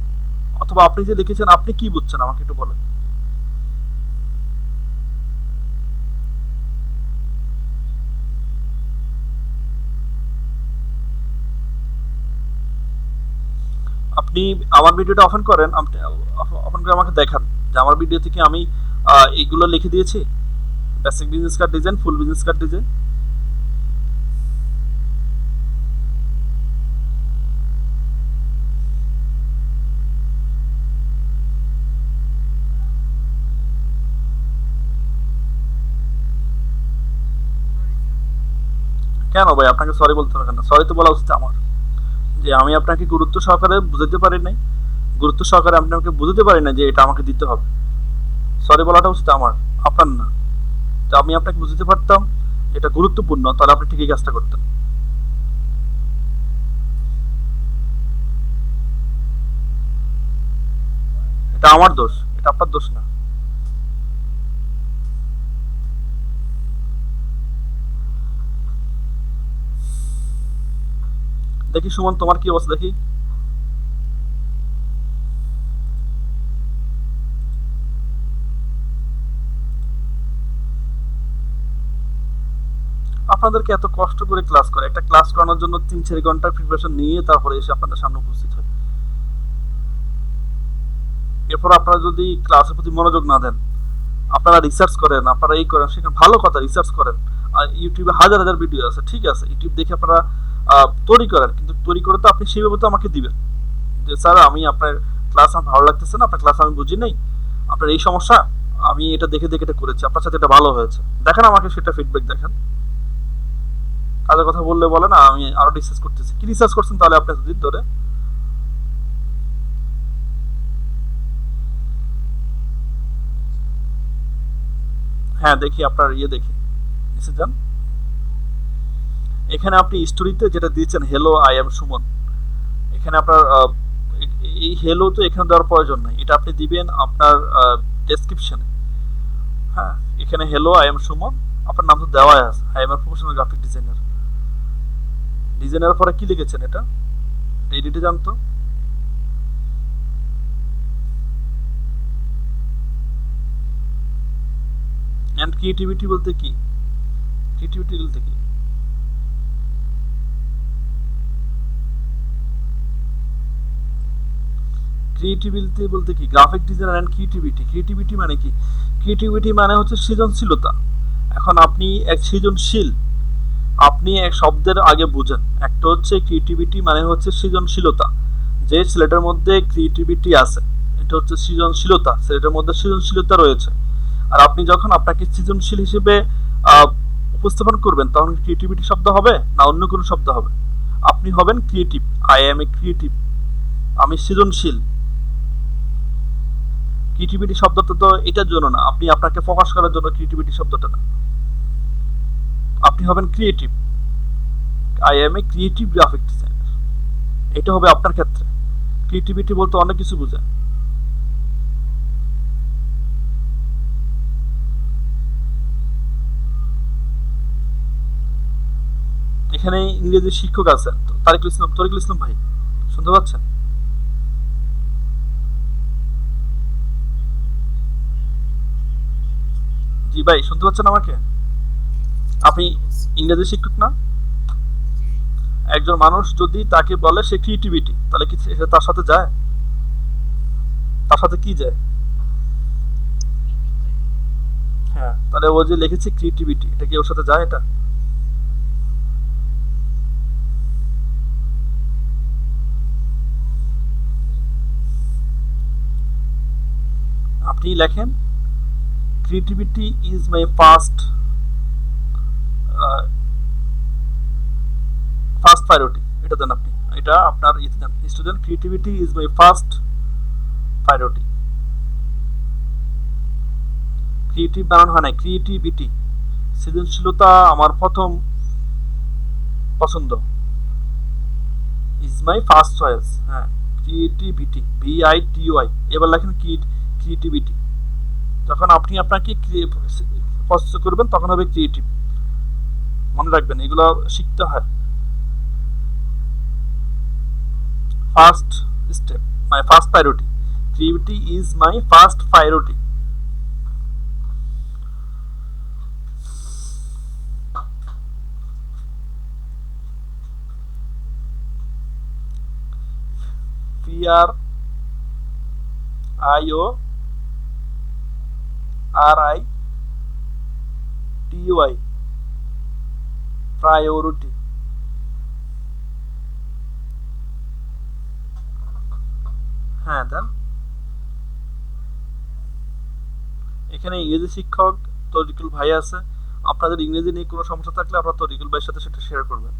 অথবা আপনি যে লিখেছেন আপনি কি বুঝছেন আমাকে একটু বলেন। আপনি আমার ভিডিওটা ওপেন করেন, ওপেন করে আমাকে দেখান যে আমার ভিডিও থেকে আমি এইগুলো লিখে দিয়েছি, বেসিক বিজনেস কার্ড ডিজাইন, ফুল বিজনেস কার্ড ডিজাইন। কেন ভাই আপনাকে সরি বলতে হবে কেন? সরি তো বলা উচিত আমার, যে আমি আপনাকে গুরুত্ব সহকারে বুঝাতে পারি নাই, গুরুত্ব সহকারে আপনাকে বুঝতে পারি না যে এটা আমাকে দিতে হবে। সরি বলাটা উচিত আমার, আপনার না। তো আমি আপনাকে বুঝতে পারতাম এটা গুরুত্বপূর্ণ, তাহলে আপনি ঠিকই কাজটা করতেন। এটা আমার দোষ, এটা আপনার দোষ না। দেখি সুমন তোমার কি অবস্থা দেখি। আপনাদেরকে এত কষ্ট করে ক্লাস করে, একটা ক্লাস করানোর জন্য 3-4 ঘন্টা প্রিপারেশন নিয়ে তারপরে এসে আপনাদের সামনে উপস্থিত হয়। এরপর আপনারা যদি ক্লাসের প্রতি মনোযোগ না দেন, আপনারা রিসার্চ করেন, আপনারা এই করেন সেখানে ভালো কথা, রিসার্চ করেন। আর ইউটিউবে হাজার হাজার ভিডিও আছে, ঠিক আছে, ইউটিউব দেখে আপনারা তৈরি করেন, কিন্তু তৈরি করে তো আপনি সেইভাবে তো আমাকে দিবেন যে স্যার আমি আপনার ক্লাস আমার ভালো লাগতেছে না, আপনার ক্লাস আমি বুঝি নাই, আপনার এই সমস্যা, আমি এটা দেখে দেখে এটা করেছি, আপনার সাথে এটা ভালো হয়েছে, দেখেন আমাকে সেটা ফিডব্যাক দেখেন। কাজের কথা বললে বলে না আমি আরো রিসার্চ করতেছি। কি রিসার্চ করছেন তাহলে আপনি এতদিন ধরে? হ্যাঁ দেখি আপনার ইয়ে দেখি, নিচে যান। এখানে আপনি স্টোরিতে যেটা দিয়েছেন হ্যালো আই এম সুমন, এখানে আপনার এই হ্যালো তো এখানে দেওয়ার প্রয়োজন নাই, এটা আপনি দিবেন আপনার ডেসক্রিপশনে। হ্যাঁ এখানে হ্যালো আই এম সুমন, আপনার নাম তো দেওয়াই আছে, I am professional graphic designer. Designer পরে কি লিখেছেন এটা? এডিটে যান তো। অ্যান্ড ক্রিয়েটিভিটি বলতে কি? ক্রিয়েটিভিটি বলতে কি? ক্রিয়েটিভিটি বলতে কি? Graphic designer and creativity, creativity মানে কি? ক্রিয়েটিভিটি মানে হচ্ছে সৃজনশীলতা। এখন আপনি এক সৃজনশীল, আপনি এক শব্দের আগে বুঝেন, একটা হচ্ছে ক্রিয়েটিভিটি মানে হচ্ছে সৃজনশীলতা, যে ছেলেটার মধ্যে ক্রিয়েটিভিটি আছে, এটা হচ্ছে সৃজনশীলতা, ছেলেটার মধ্যে সৃজনশীলতা রয়েছে। আর আপনি যখন আপনাকে সৃজনশীল হিসেবে উপস্থাপন করবেন তখন ক্রিয়েটিভিটি শব্দ হবে না অন্য কোনো শব্দ হবে? আপনি হবেন creative, I M A creative, আমি সৃজনশীল। ক্রিয়েটিভিটি শব্দটা তো এটার জন্য না, আপনি আপনাকে প্রকাশ করার জন্য ক্রিয়েটিভিটি শব্দটা না, আপনি হবেন creative, I M A creative graphic designer, এটা হবে আপনার ক্ষেত্রে। ক্রিয়েটিভিটি বলতে অনেক কিছু বোঝায়। এখানে ইংরেজি শিক্ষক আছেন তরিকুল ইসলাম ভাই, শুনতে পাচ্ছেন? জি ভাই শুনতে পাচ্ছেন আমাকে? আপনি ইংরেজি শিক্ষক না? একজন মানুষ যদি তাকে বলে সে ক্রিয়েটিভিটি, তাহলে কি সে তার সাথে যায়? তার সাথে কি যায়? হ্যাঁ তাহলে ও যে লিখেছে ক্রিয়েটিভিটি, এটা কি ওর সাথে যায়? এটা আপনি লেখেন creativity is my first first priority, এটা দেন আপনি, এটা আপনার ইতে দেন, student creativity is my first priority. Creative বানানো হয় না, ক্রিয়েটিভিটি, সৃজনশীলতা আমার প্রথম পছন্দ। ইজ মাই ফার্স্ট চয়েস, হ্যাঁ ক্রিয়েটিভিটি, VITY, এবার লেখেন ক্রিয়েটিভিটি। যখন আপনি আপনাকে পছন্দ করবেন তখন হবে ক্রিয়েটিভ। মনে রাখবেন এগুলো শিখতে হয়। First step, my first priority, creativity is my first priority. PRIORITY, priority. হ্যাঁ দেন। এখানে ইংরেজি শিক্ষক তরিকুল ভাই আছে, আপনাদের ইংরেজি নিয়ে কোনো সমস্যা থাকলে আপনারা তরিকুল ভাইয়ের সাথে সেটা শেয়ার করবেন,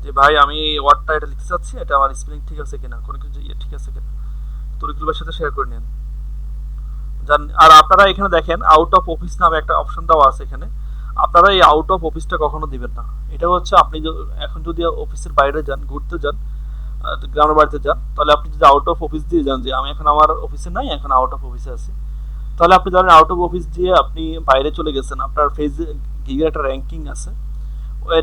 যে ভাই আমি এই ওয়ার্ডটা এটা লিখতে চাচ্ছি, এটা আমার স্পেলিং ঠিক আছে কিনা, কোনো কিছু ঠিক আছে কিনা, তরিকুল ভাইয়ের সাথে শেয়ার করে নিন। আর আপনারা এখানে দেখেন আউট অফ অফিস নামে একটা অপশন দেওয়া আছে এখানে, আপনারা এই আউট অফ অফিসটা কখনো দিবেন না। এটা হচ্ছে আপনি এখন যদি অফিসের বাইরে যান, ঘুরতে যান, গ্রামের বাড়িতে যান, তাহলে আপনি যদি আউট অফ অফিস দিয়ে যান যে আমি এখন আমার অফিসে নাই, এখন আউট অফ অফিসে আছি, তাহলে আপনি ধরেন আউট অফ অফিস দিয়ে আপনি বাইরে চলে গেছেন, আপনার গিগের একটা র্যাঙ্কিং আছে, ওই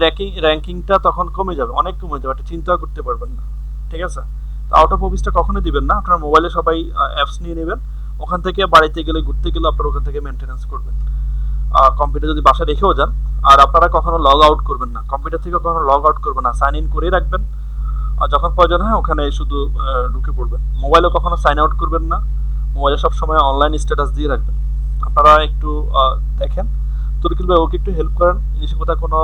র্যাঙ্কিংটা তখন কমে যাবে, অনেক কমে যাবে, একটা চিন্তা করতে পারবেন না। ঠিক আছে? তো আউট অফ অফিসটা কখনোই দিবেন না, আপনার মোবাইলে সবাই অ্যাপস নিয়ে নেবেন, ওখান থেকে বাড়িতে গেলে ঘুরতে গেলে আপনার ওখান থেকে মেনটেন্যান্স করবেন। কম্পিউটার যদি বাসায় রেখেও যান, আর আপনারা কখনো লগ আউট করবেন না, কম্পিউটার থেকে কখনো লগ আউট করবেন না, সাইন ইন করেই রাখবেন, আর যখন প্রয়োজন হয় ওখানে শুধু ঢুকে পড়বেন। মোবাইলে কখনো সাইন আউট করবেন না, মোবাইলে সবসময় অনলাইন স্ট্যাটাস দিয়ে রাখবেন। আপনারা একটু দেখেন, তরিকুল ভাই ওকে একটু হেল্প করেন, ইংলিশের কথা কোনো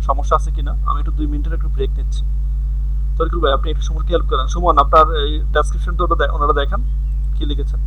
সমস্যা আছে কিনা, আমি একটু 2 মিনিটের একটু ব্রেক নিচ্ছি। তরিকুল ভাই আপনি একটু সুমনকে হেল্প করেন। সুমন আপনার এই ডেসক্রিপশনটা ওনারা দেখেন কি লিখেছেন।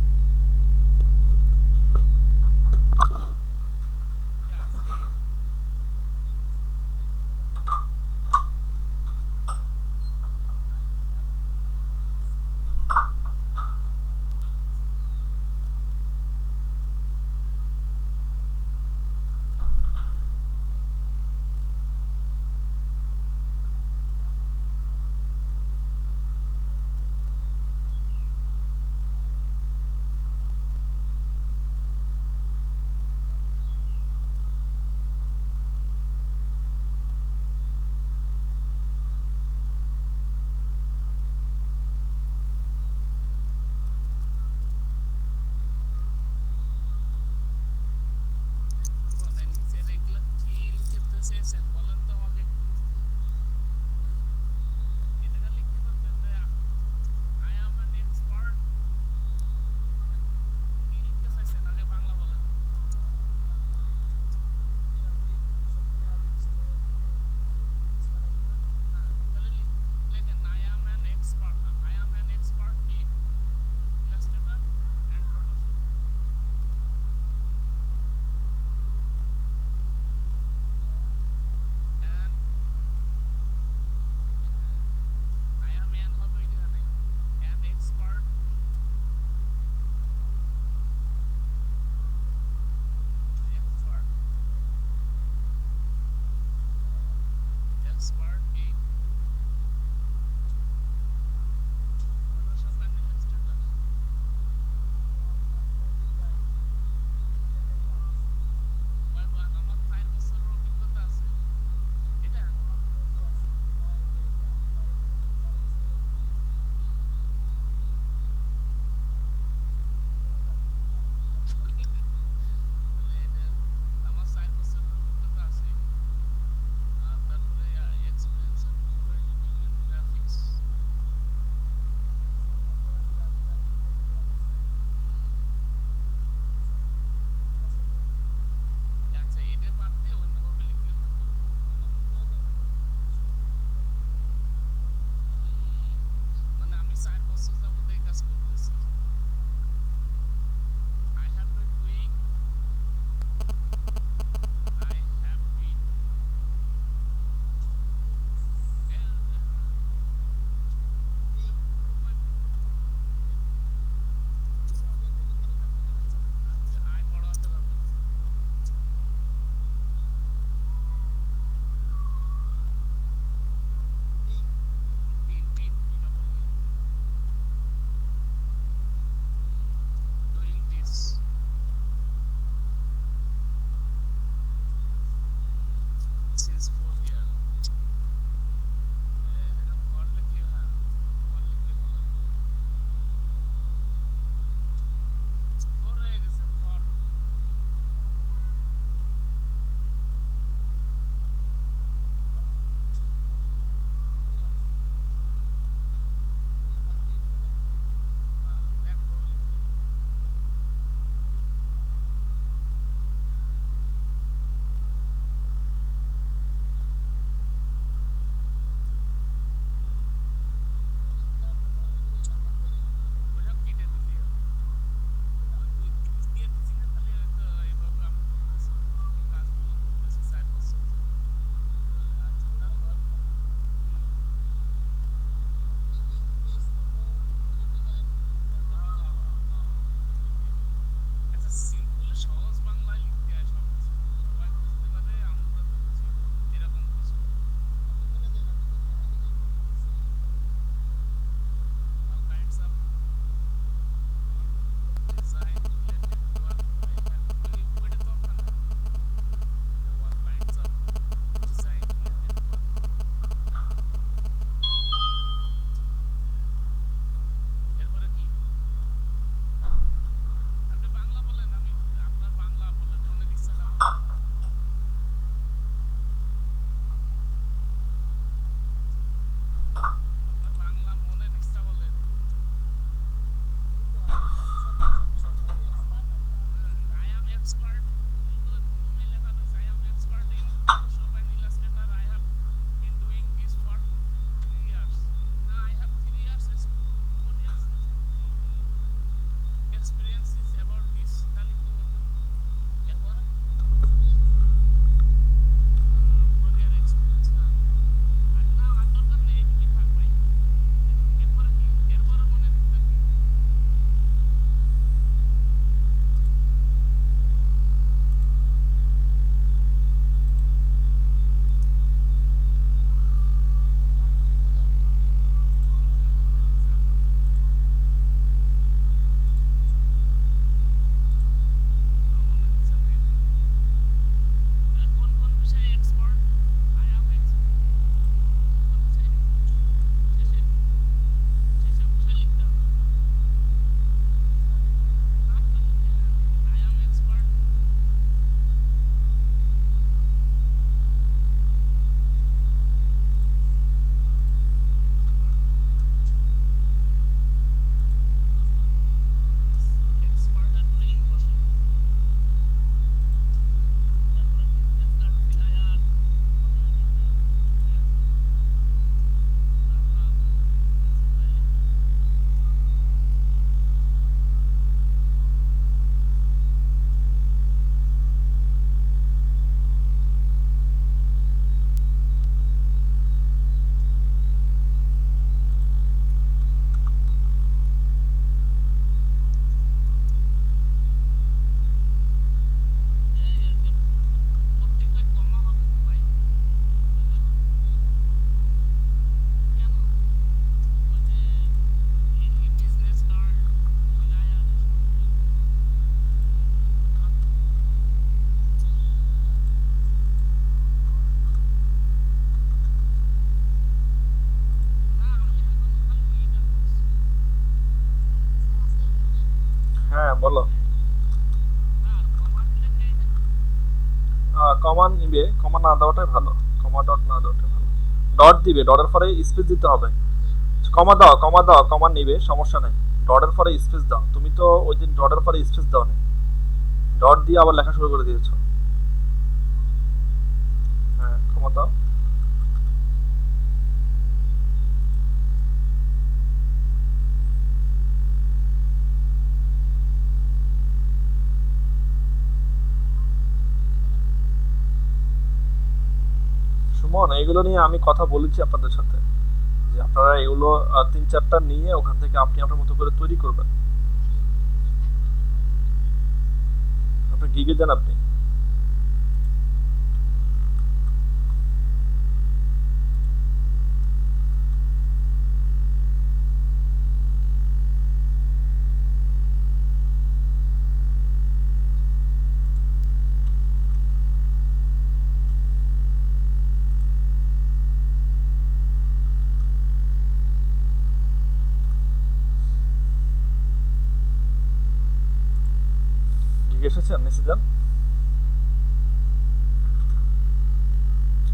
বলো। কমা নিবে, কমা না দেওয়াটাই ভালো, কমা ডট না দেওয়াটাই ভালো। ডট দিবে, ডটের পরে স্পেস দিতে হবে। কমা দাও, কমা দাও, কমা নিবে, সমস্যা নেই। ডটের পরে স্পেস দাও, তুমি তো ওই দিন ডটের পরে স্পেস দাও না, ডট দিয়ে আবার লেখা শুরু করে দিয়েছো। হ্যাঁ, কমা দাও। সুমন, এইগুলো নিয়ে আমি কথা বলেছি আপনাদের সাথে, যে আপনারা এগুলো 3-4টা নিয়ে ওখান থেকে আপনি আপনার মতো করে তৈরি করবেন। আপনি গিগে যান আপনি। গিগে এসেছেন, নিচে যান।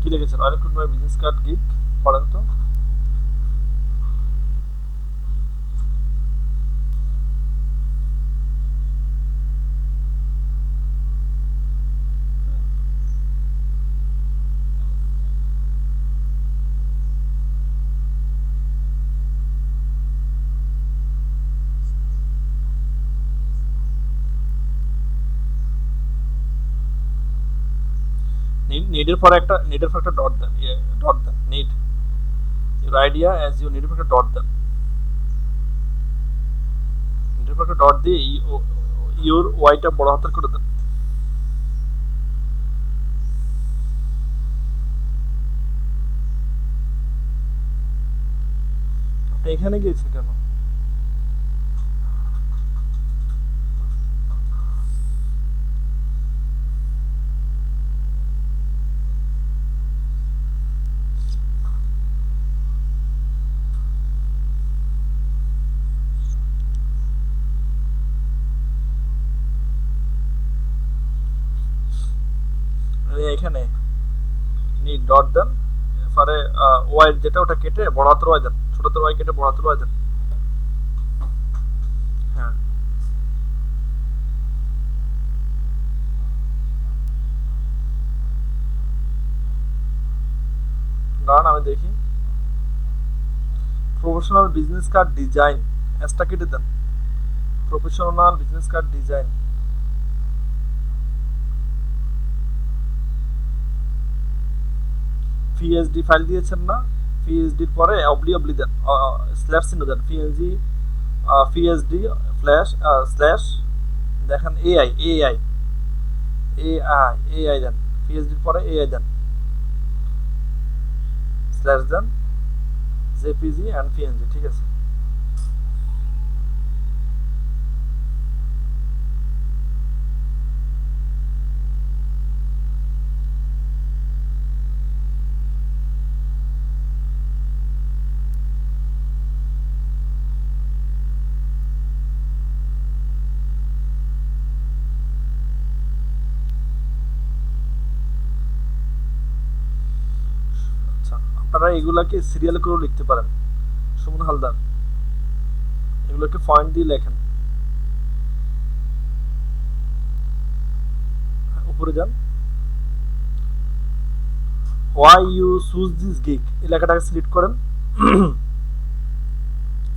কি লিখেছেন? অনেক বিজনেস কার্ড গিগ, পড়েন তো। নিডের পরে একটা, নিডের পরে একটা ডট দেন, ডট দেন, need your idea as you, নিডের পরে একটা ডট দেন, নিডের পরে একটা ডট দিয়ে ইউর ওয়াইটা বড় হাতের করে দেন। আপনি এখানে গিয়েছেন কেন? এখানে নিড ডট দেন, এরপরে ওয়াই যেটা ওটা কেটে বড় হাতের ওয়াই দেন, ছোট হাতের ওয়াই কেটে বড় হাতের ওয়াই দেন। হ্যাঁ, দাঁড়ান আমি দেখি। প্রফেশনাল বিজনেস কার্ড ডিজাইন, এসটা কেটে দেন। Professional business card design, PhD file দিয়েছেন না? পিএইচডির পরে অবলি অবলি দেন, স্ল্যাশ চিহ্ন দেন, পিএনজি পিএইচডি ফ্ল্যাশ স্ল্যাশ, দেখেন এআই এআই এআই এআই দেন, পিএইচডির পরে এআই দেন, স্ল্যাশ দেন, জেপিজি অ্যান্ড পিএনজি, ঠিক আছে। আচ্ছা, আপনারা এগুলাকে সিরিয়াল করেও লিখতে পারেন, সুমন হালদার, এগুলোকে পয়েন্ট দিয়ে লেখেন। উপরে যান, why you choose this gig, এলাকাটাকে সিলেক্ট করেন,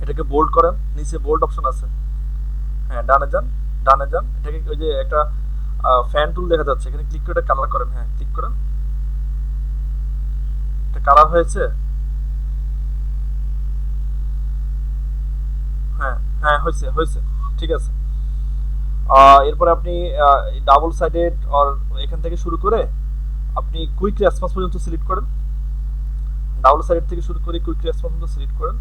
এটাকে বোল্ড করেন, নিচে বোল্ড অপশন আছে। হ্যাঁ, ডানে যান, ডানে যান, এটাকে ওই যে একটা ফ্যান টুল দেখা যাচ্ছে, এখানে ক্লিক করে কালার করেন। হ্যাঁ, ক্লিক করেন, এটা কালার হয়েছে। হ্যাঁ হ্যাঁ, হয়েছে হয়েছে, ঠিক আছে। এরপরে আপনি ডাবল সাইডেড আর এখান থেকে শুরু করে আপনি কুইক রেসপন্স পর্যন্ত সিলেক্ট করেন, ডাবল সাইডেড থেকে শুরু করে কুইক রেসপন্স পর্যন্ত সিলেক্ট করেন।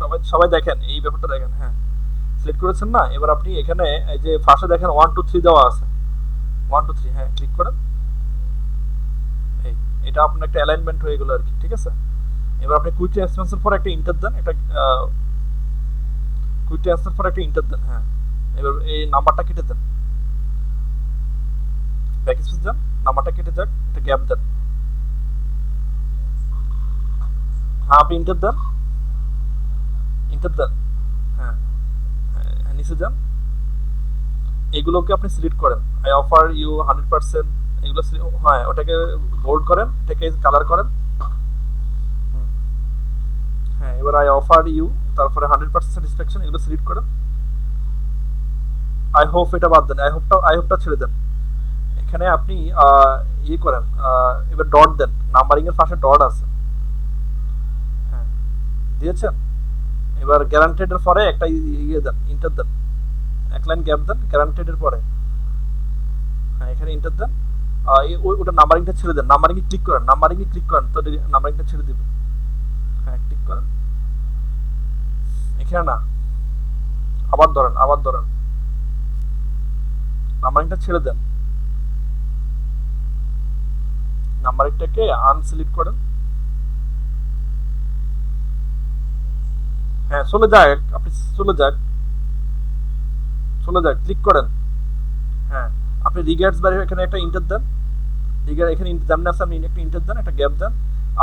সবাই সবাই দেখেন, এই ব্যাপারটা দেখেন। হ্যাঁ, সিলেক্ট করেছেন না? এবার আপনি এখানে এই যে ফার্স্টে দেখেন 1 2 3 দেওয়া আছে, 1 2 3, হ্যাঁ ক্লিক করেন। এই এটা আপনার একটা অ্যালাইনমেন্ট হয়ে গেল আর কি, ঠিক আছে। এবার আপনি কুইক রেসপন্সের পর একটা ইন্টার দেন, একটা কুইক ট্রান্সফার পরে একটা ইন্টার দেন। হ্যাঁ, এবার এই নাম্বারটা কেটে দেন, ব্যাক স্পেস দেন, নাম্বারটা কেটে যাক, একটা গ্যাপ দেন। হ্যাঁ, আপনি ইন্টার দেন, ইন্টার দেন। হ্যাঁ, হ্যাঁ, নিচে যান, এগুলোকে আপনি সিলেক্ট করেন, আই অফার ইউ 100%, এগুলো হ্যাঁ ওটাকে বোল্ড করেন, এটাকে কালার করেন। হ্যাঁ, এবার আই অফার ইউ, তারপরে 100% স্যাটিসফ্যাকশন, এগুলো সিলেক্ট করেন। আই হোপ এটা বাদ দেন, আই হোপটা ছেড়ে দেন। এখানে আপনি ইয়ে করেন, এবার ডট দেন, নাম্বারিং এর পাশে ডট আছে। হ্যাঁ, দিয়েছেন। এবার গ্যারান্টেড এর পরে একটা ইয়ে দেন, ইন্টার দেন, এক লাইন গ্যাপ দেন গ্যারান্টেড এর পরে। হ্যাঁ, এখানে ইন্টার দেন। ওটা নাম্বারিংটা ছেড়ে দেন, নাম্বারিংয়ে ক্লিক করেন, নাম্বারিংয়ে ক্লিক করেন, তো নাম্বারিংটা ছেড়ে দিবে। হ্যাঁ, ক্লিক করেন, এখানে না, আবার ধরেন, আবার ধরেন, নাম্বারিংটা ছেড়ে দেন, নাম্বারিংটাকে আনসিলেক্ট করেন। হ্যাঁ, চলে যাক, আপনি চলে যাক, চলে যাক, ক্লিক করেন। হ্যাঁ, আপনি রিগার্ডস বারে এখানে একটা ইন্টার দেন, রিগার্ড এখানে যেমন আছে আপনি একটা ইন্টার দেন, একটা গ্যাপ দেন,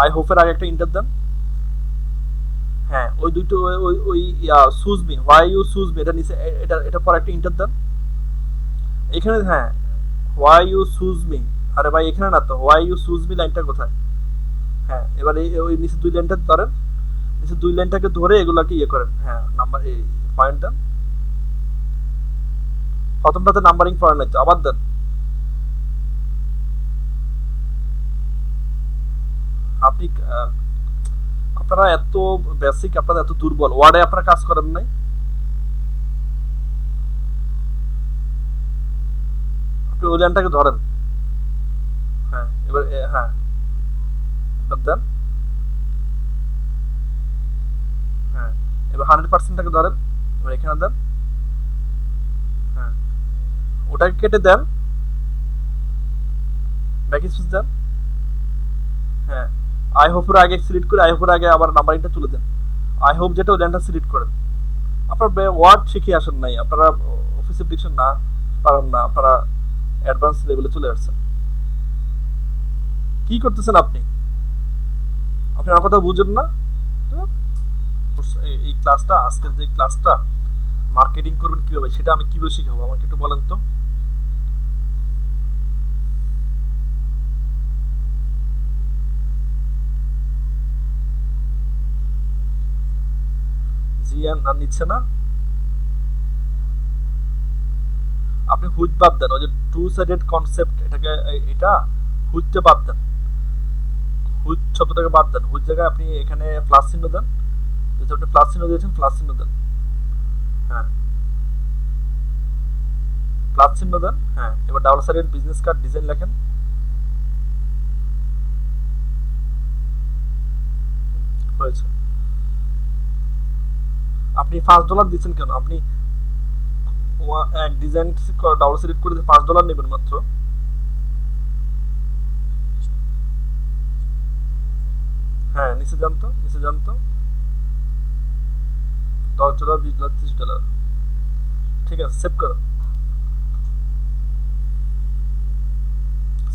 আই হোপের আগে একটা ইন্টার দেন। হ্যাঁ, ওই দুটো ওই choose me, why you choose me, এটা নিচে, এটা পরে একটা ইন্টার দেন এখানে। হ্যাঁ, হোয়াই ইউ সুজ মি, আরে ভাই এখানে না তো, হোয়াই ইউ সুজ মি লাইনটা কোথায়? হ্যাঁ, এবার ওই নিচে দুই লাইনটা ধরেন, নিচে দুই লাইনটাকে ধরে এগুলাকে ইয়ে করেন। হ্যাঁ, নাম্বার এই পয়েন্ট দেন, প্রথমটাতে নাম্বারিং পয়েন্ট হচ্ছে, আবার দেন। আপনি আপনারা এত বেসিক, আপনারা এত দুর্বল, ওয়ার্ডে আপনারা কাজ করেন নাই। আপনি ওই লাইনটাকে ধরেন। হ্যাঁ, এবার হ্যাঁ, এবার দেন। হ্যাঁ, এবার 100%টাকে ধরেন, এবার এখানে দেন। হ্যাঁ, ওটাকে কেটে দেন, ব্যাক স্পেস দেন। হ্যাঁ, আই হোপের আগে সিলেক্ট করে, আই হোপের আগে আবার নাম্বারিংটা তুলে দেন। আই হোপ যেটা ওই লাইনটা সিলেক্ট করেন। আপনার ওয়ার্ড শিখে আসেন নাই, আপনারা অফিস অ্যাপ্লিকেশন না পারেন না, আপনারা অ্যাডভান্স লেভেলে চলে আসছেন। কি করতেছেন আপনি? আপনি আমার কথা বুঝেন না? এই ক্লাসটা, আজকের যে ক্লাসটা, মার্কেটিং করবেন কিভাবে সেটা আমি কিভাবে শিখাবো আমাকে একটু বলেন তো। জি আর নিচ্ছে না। আপনি হুইচ বাদ দেন, ওই যে টু সাইডেড কনসেপ্ট, এটাকে এটা হুইচটা বাদ দেন, হুইচ শব্দটাকে বাদ দেন, হুইচ জায়গায় আপনি এখানে প্লাস চিহ্ন দেন, যেহেতু আপনি প্লাস চিহ্ন দিয়েছেন, প্লাস চিহ্ন দেন। হ্যাঁ, প্লাস চিহ্ন দেন। হ্যাঁ, এবার double sided business card design লেখেন। হয়েছে। আপনি $5 দিচ্ছেন কেন? আপনি এক ডিজাইন ডাবল সিলেক্ট করে $5 নেবেন মাত্র। হ্যাঁ, নিচে যান তো, নিচে যান তো, $10, $20, $30। ঠিক আছে, সেভ করো,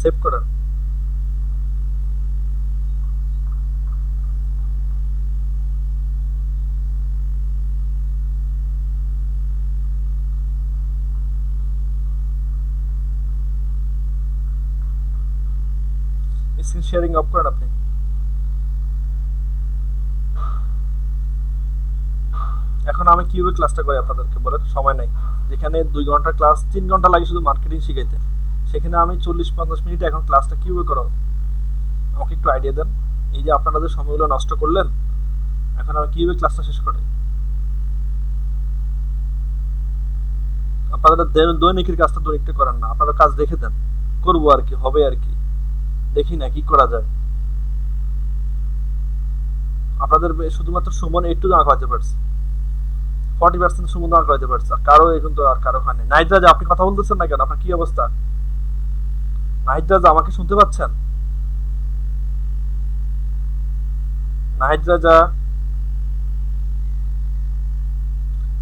সেভ করেন। স্ক্রিন শেয়ারিং অফ করেন আপনি। এখন আমি কিভাবে ক্লাসটা করি আপনাদেরকে বলেন, সময় নাই। যেখানে 2 ঘন্টা ক্লাস, 3 ঘন্টা লাগে শুধু মার্কেটিং শিখাইতে, সেখানে আমি 40-50 মিনিট এখন ক্লাসটা কিভাবে করাবো আমাকে একটু আইডিয়া দেন। এই যে আপনারা যে সময়গুলো নষ্ট করলেন, এখন আমি কিভাবে ক্লাসটা শেষ করি? আপনারা দৈনিকের কাজটা দৈনিকটা করেন না, আপনারা কাজ দেখে দেন, করবো আর কি, হবে আর কি, দেখি না কি করা যায়। আপনাদের শুধুমাত্র সুমন একটু দাঁড়া খাওয়াতে পারছে, 40% সুমন দাঁড়া খাওয়াতে পারছে, আর কারো এখন তো আর কারো হয়নি। নাহিদ রাজা, আপনি কথা বলতেছেন না কেন? আপনার কি অবস্থা? নাহিদ রাজা, আমাকে শুনতে পাচ্ছেন? নাহিদ রাজা,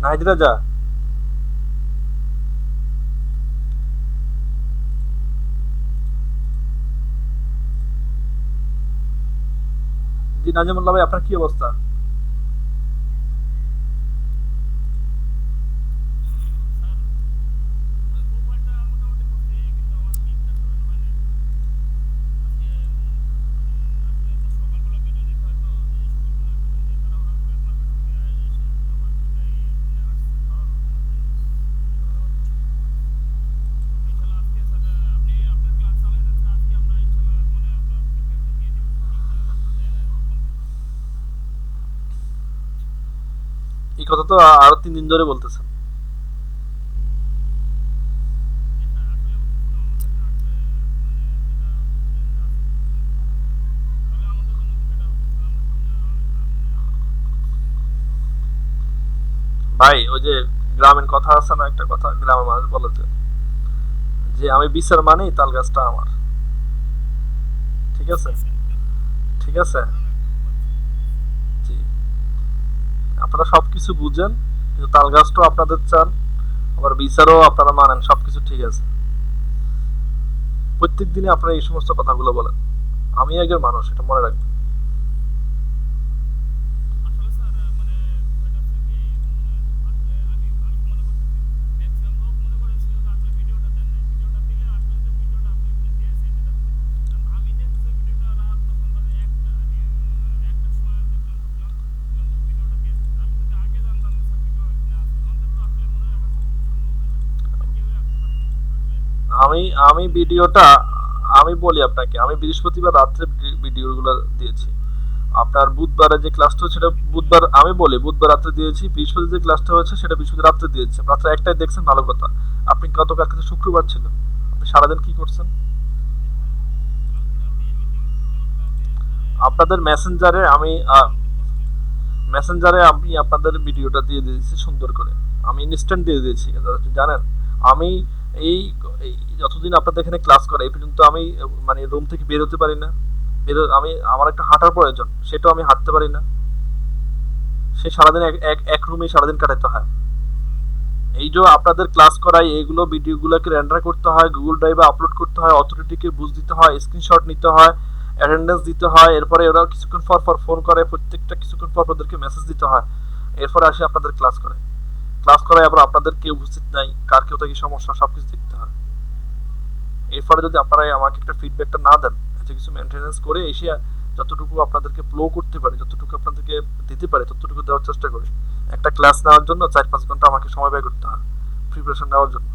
নাহিদ রাজা, জি নাজিমুল্লাহ ভাই, আপনার কি অবস্থা? এই কথা তো আরো 3 দিন ধরে বলতেছেন। ভাই ওই যে গ্রামের কথা আছে না, একটা কথা গ্রামের মানুষ বলে যে, যে আমি বিচার মানেই তাল গাছটা আমার। ঠিক আছে, ঠিক আছে। জি, আপনারা সবকিছু বুঝেন, কিন্তু তাল গাছটাও আপনাদের চান, আবার বিচারও আপনারা মানেন, সবকিছু ঠিক আছে। প্রত্যেক দিনে আপনারা এই সমস্ত কথাগুলো বলেন। আমি একজন মানুষ, এটা মনে রাখবেন। আমি আমি ভিডিওটা, আমি বলি আপনাকে, আমি বৃহস্পতিবার রাত্রে ভিডিওগুলো দিয়েছি। আপনার বুধবারে যে ক্লাসটা হচ্ছে সেটা বুধবার, আমি বলি বুধবার রাত্রে দিয়েছি, বৃহস্পতি যে ক্লাসটা হচ্ছে সেটা বৃহস্পতি রাত্রে দিয়েছে। রাত্রে একটাই দেখছেন, ভালো কথা। আপনি গতকাল কিন্তু শুক্রবার ছিল, আপনি সারাদিন কি করছেন? আপনাদের মেসেঞ্জারে আমি মেসেঞ্জারে আমি আপনাদের ভিডিওটা দিয়ে দিয়েছি সুন্দর করে, আমি ইনস্ট্যান্ট দিয়ে দিয়েছি। জানেন, আমি এই এই যতদিন আপনাদের এখানে ক্লাস করে এই পর্যন্ত আমি মানে রুম থেকে বের হতে পারি না। আমি আমার একটা হাঁটার প্রয়োজন, সেটাও আমি হাঁটতে পারি না। সে সারাদিন এক এক এক রুমেই সারাদিন কাটাতে হয়। এই যে আপনাদের ক্লাস করাই, এইগুলো ভিডিওগুলোকে রেন্ডার করতে হয়, গুগল ড্রাইভে আপলোড করতে হয়, অথরিটিকে বুঝ দিতে হয়, স্ক্রিনশট নিতে হয়, অ্যাটেন্ডেন্স দিতে হয়, এরপরে ওরা কিছুক্ষণ পর পর ফোন করে, প্রত্যেকটা কিছুক্ষণ পর ওদেরকে মেসেজ দিতে হয়, এরপরে আসে আপনাদের ক্লাস করে। ক্লাস করায় আবার আপনাদের কেউ উপস্থিত নাই, কার কেউ কি সমস্যা, সবকিছু দেখতে হয়। এরপরে যদি আপনারা আমাকে একটা ফিডব্যাকটা না দেন, এত কিছু মেনটেনেন্স করে এসে যতটুকু আপনাদেরকে ফ্লো করতে পারে, যতটুকু আপনাদেরকে দিতে পারে, ততটুকু দেওয়ার চেষ্টা করি। একটা ক্লাস নেওয়ার জন্য 4-5 ঘন্টা আমাকে সময় ব্যয় করতে হয় প্রিপারেশন নেওয়ার জন্য।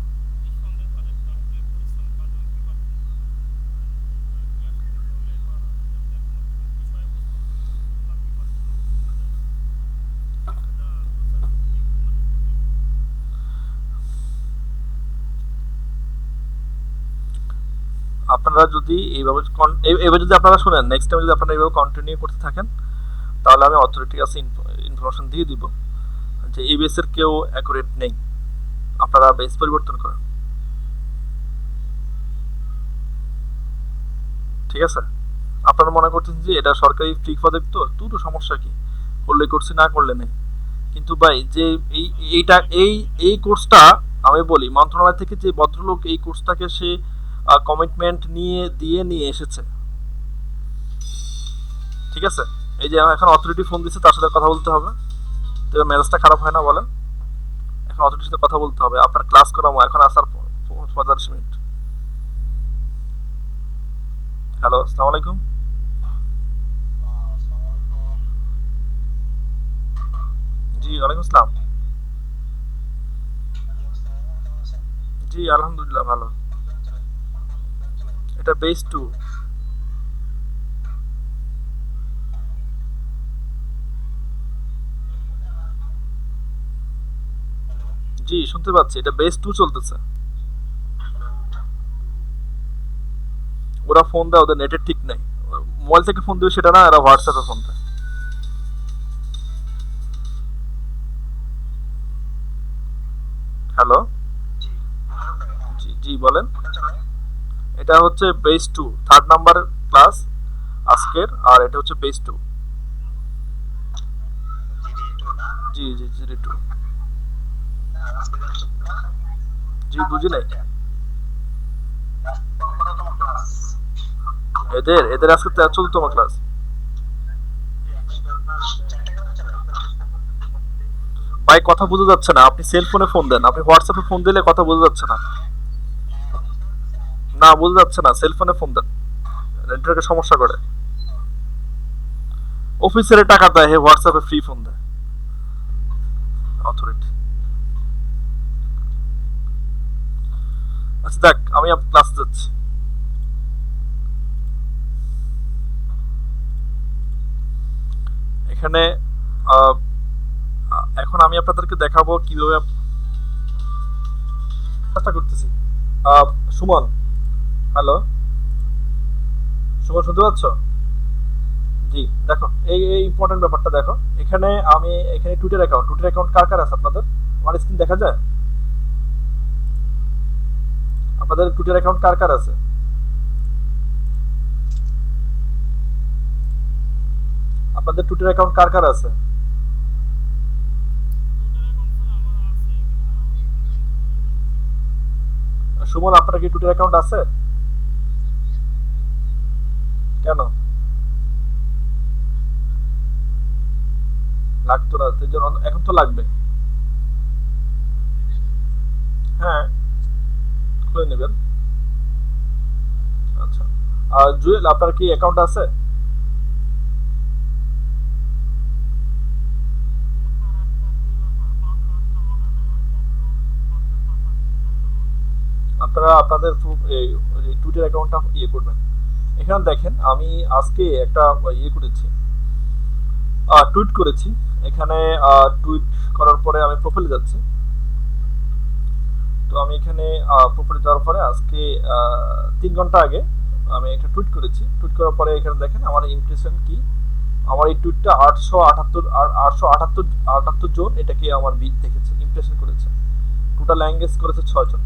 আপনারা যদি এইভাবে এইভাবে যদি আপনারা শুনেন, নেক্সট টাইম যদি আপনারা এইভাবে কন্টিনিউ করতে থাকেন, তাহলে আমি অথরিটির কাছে ইনফরমেশন দিয়ে দিব যে এই বেসের কেউ অ্যাকুরেট নেই, আপনারা বেস পরিবর্তন করেন। ঠিক আছে? আপনারা মনে করছেন যে এটা সরকারি ফ্রি প্রজেক্ট, তো দুটো সমস্যা কি, করলে করছি, না করলে নেই। কিন্তু ভাই যে এই এইটা এই এই কোর্সটা, আমি বলি মন্ত্রণালয় থেকে যে ভদ্রলোক এই কোর্সটাকে সে কমিটমেন্ট নিয়ে এসেছে। ঠিক আছে? এই যে এখন অথরিটি ফোন দিচ্ছে, তার সাথে কথা বলতে হবে, তো মেজাজটা খারাপ হয় না বলেন? এখন অথরিটির সাথে কথা বলতে হবে, আপনার ক্লাস করাবো এখন আসার 45 মিনিট। হ্যালো, আসসালামু আলাইকুম। জি ওয়ালাইকুম আসসালাম। জি আলহামদুলিল্লাহ ভালো। এটা বেস 2। জি শুনতে পাচ্ছি, এটা বেস 2 চলতেছে। ওরা ফোন দেয়, ওদের নেটের ঠিক নেই। মোবাইল থেকে ফোন দিবে সেটা না, এরা হোয়াটসঅ্যাপে ফোন দেয়। হ্যালো। জি জি বলেন। এটা হচ্ছে বেস 2, 3rd নাম্বার ক্লাস আজকের, আর এটা হচ্ছে বেস 2। জি জি জি 2। জি বুঝি নাই। এদের এদের আজকে 14তম ক্লাস। ভাই কথা বোঝা যাচ্ছে না, আপনি সেল ফোনে ফোন দেন, আপনি হোয়াটসঅ্যাপে ফোন দিলে কথা বোঝা যাচ্ছে না। না বোঝা যাচ্ছে না, সেল ফোনে ফোন দেন, নেটওয়ার্কের সমস্যা করে। অফিসের টাকা দেয়, হে হোয়াটসঅ্যাপে ফ্রি ফোন দেয় অথরিটি। আচ্ছা দেখ, আমি ক্লাস যাচ্ছি। এখানে আহ, এখন আমি আপনাদেরকে দেখাবো কিভাবে চেষ্টা করতেছি। আহ, সুমন, হ্যালো সুমন, শুনতে পাচ্ছ? জি, দেখো এই এই ইম্পর্টেন্ট ব্যাপারটা দেখো। এখানে আমি এখানে টুইটার অ্যাকাউন্ট কার কার আছে আপনাদের? আমার স্ক্রিন দেখা যায়? আপনাদের টুইটার অ্যাকাউন্ট কার কার আছে? আপনাদের টুইটার অ্যাকাউন্ট কার কার আছে? সুমন, আপনার কি টুইটার অ্যাকাউন্ট আছে? কেন লাগতো না? তো এখন তো লাগবে। হ্যাঁ, খুলে নেবেন। আচ্ছা, আর জুয়েল, আপনার কি অ্যাকাউন্ট আছে? আপনারা আপনাদের টুইটার অ্যাকাউন্টটা ইয়ে করবেন। এখানে দেখেন, আমি আজকে একটা ইয়ে করেছি, টুইট করেছি। এখানে টুইট করার পরে আমি প্রোফাইলে যাচ্ছি। তো আমি এখানে প্রোফাইলে যাওয়ার পরে আজকে 3 ঘন্টা আগে আমি একটা টুইট করেছি। টুইট করার পরে এখানে দেখেন আমার ইমপ্রেশন কি। আমার এই টুইটটা 878 জন এটাকে আমার দেখেছে, ইমপ্রেশন করেছে। টোটাল ল্যাঙ্গুয়েজ করেছে 6 জন।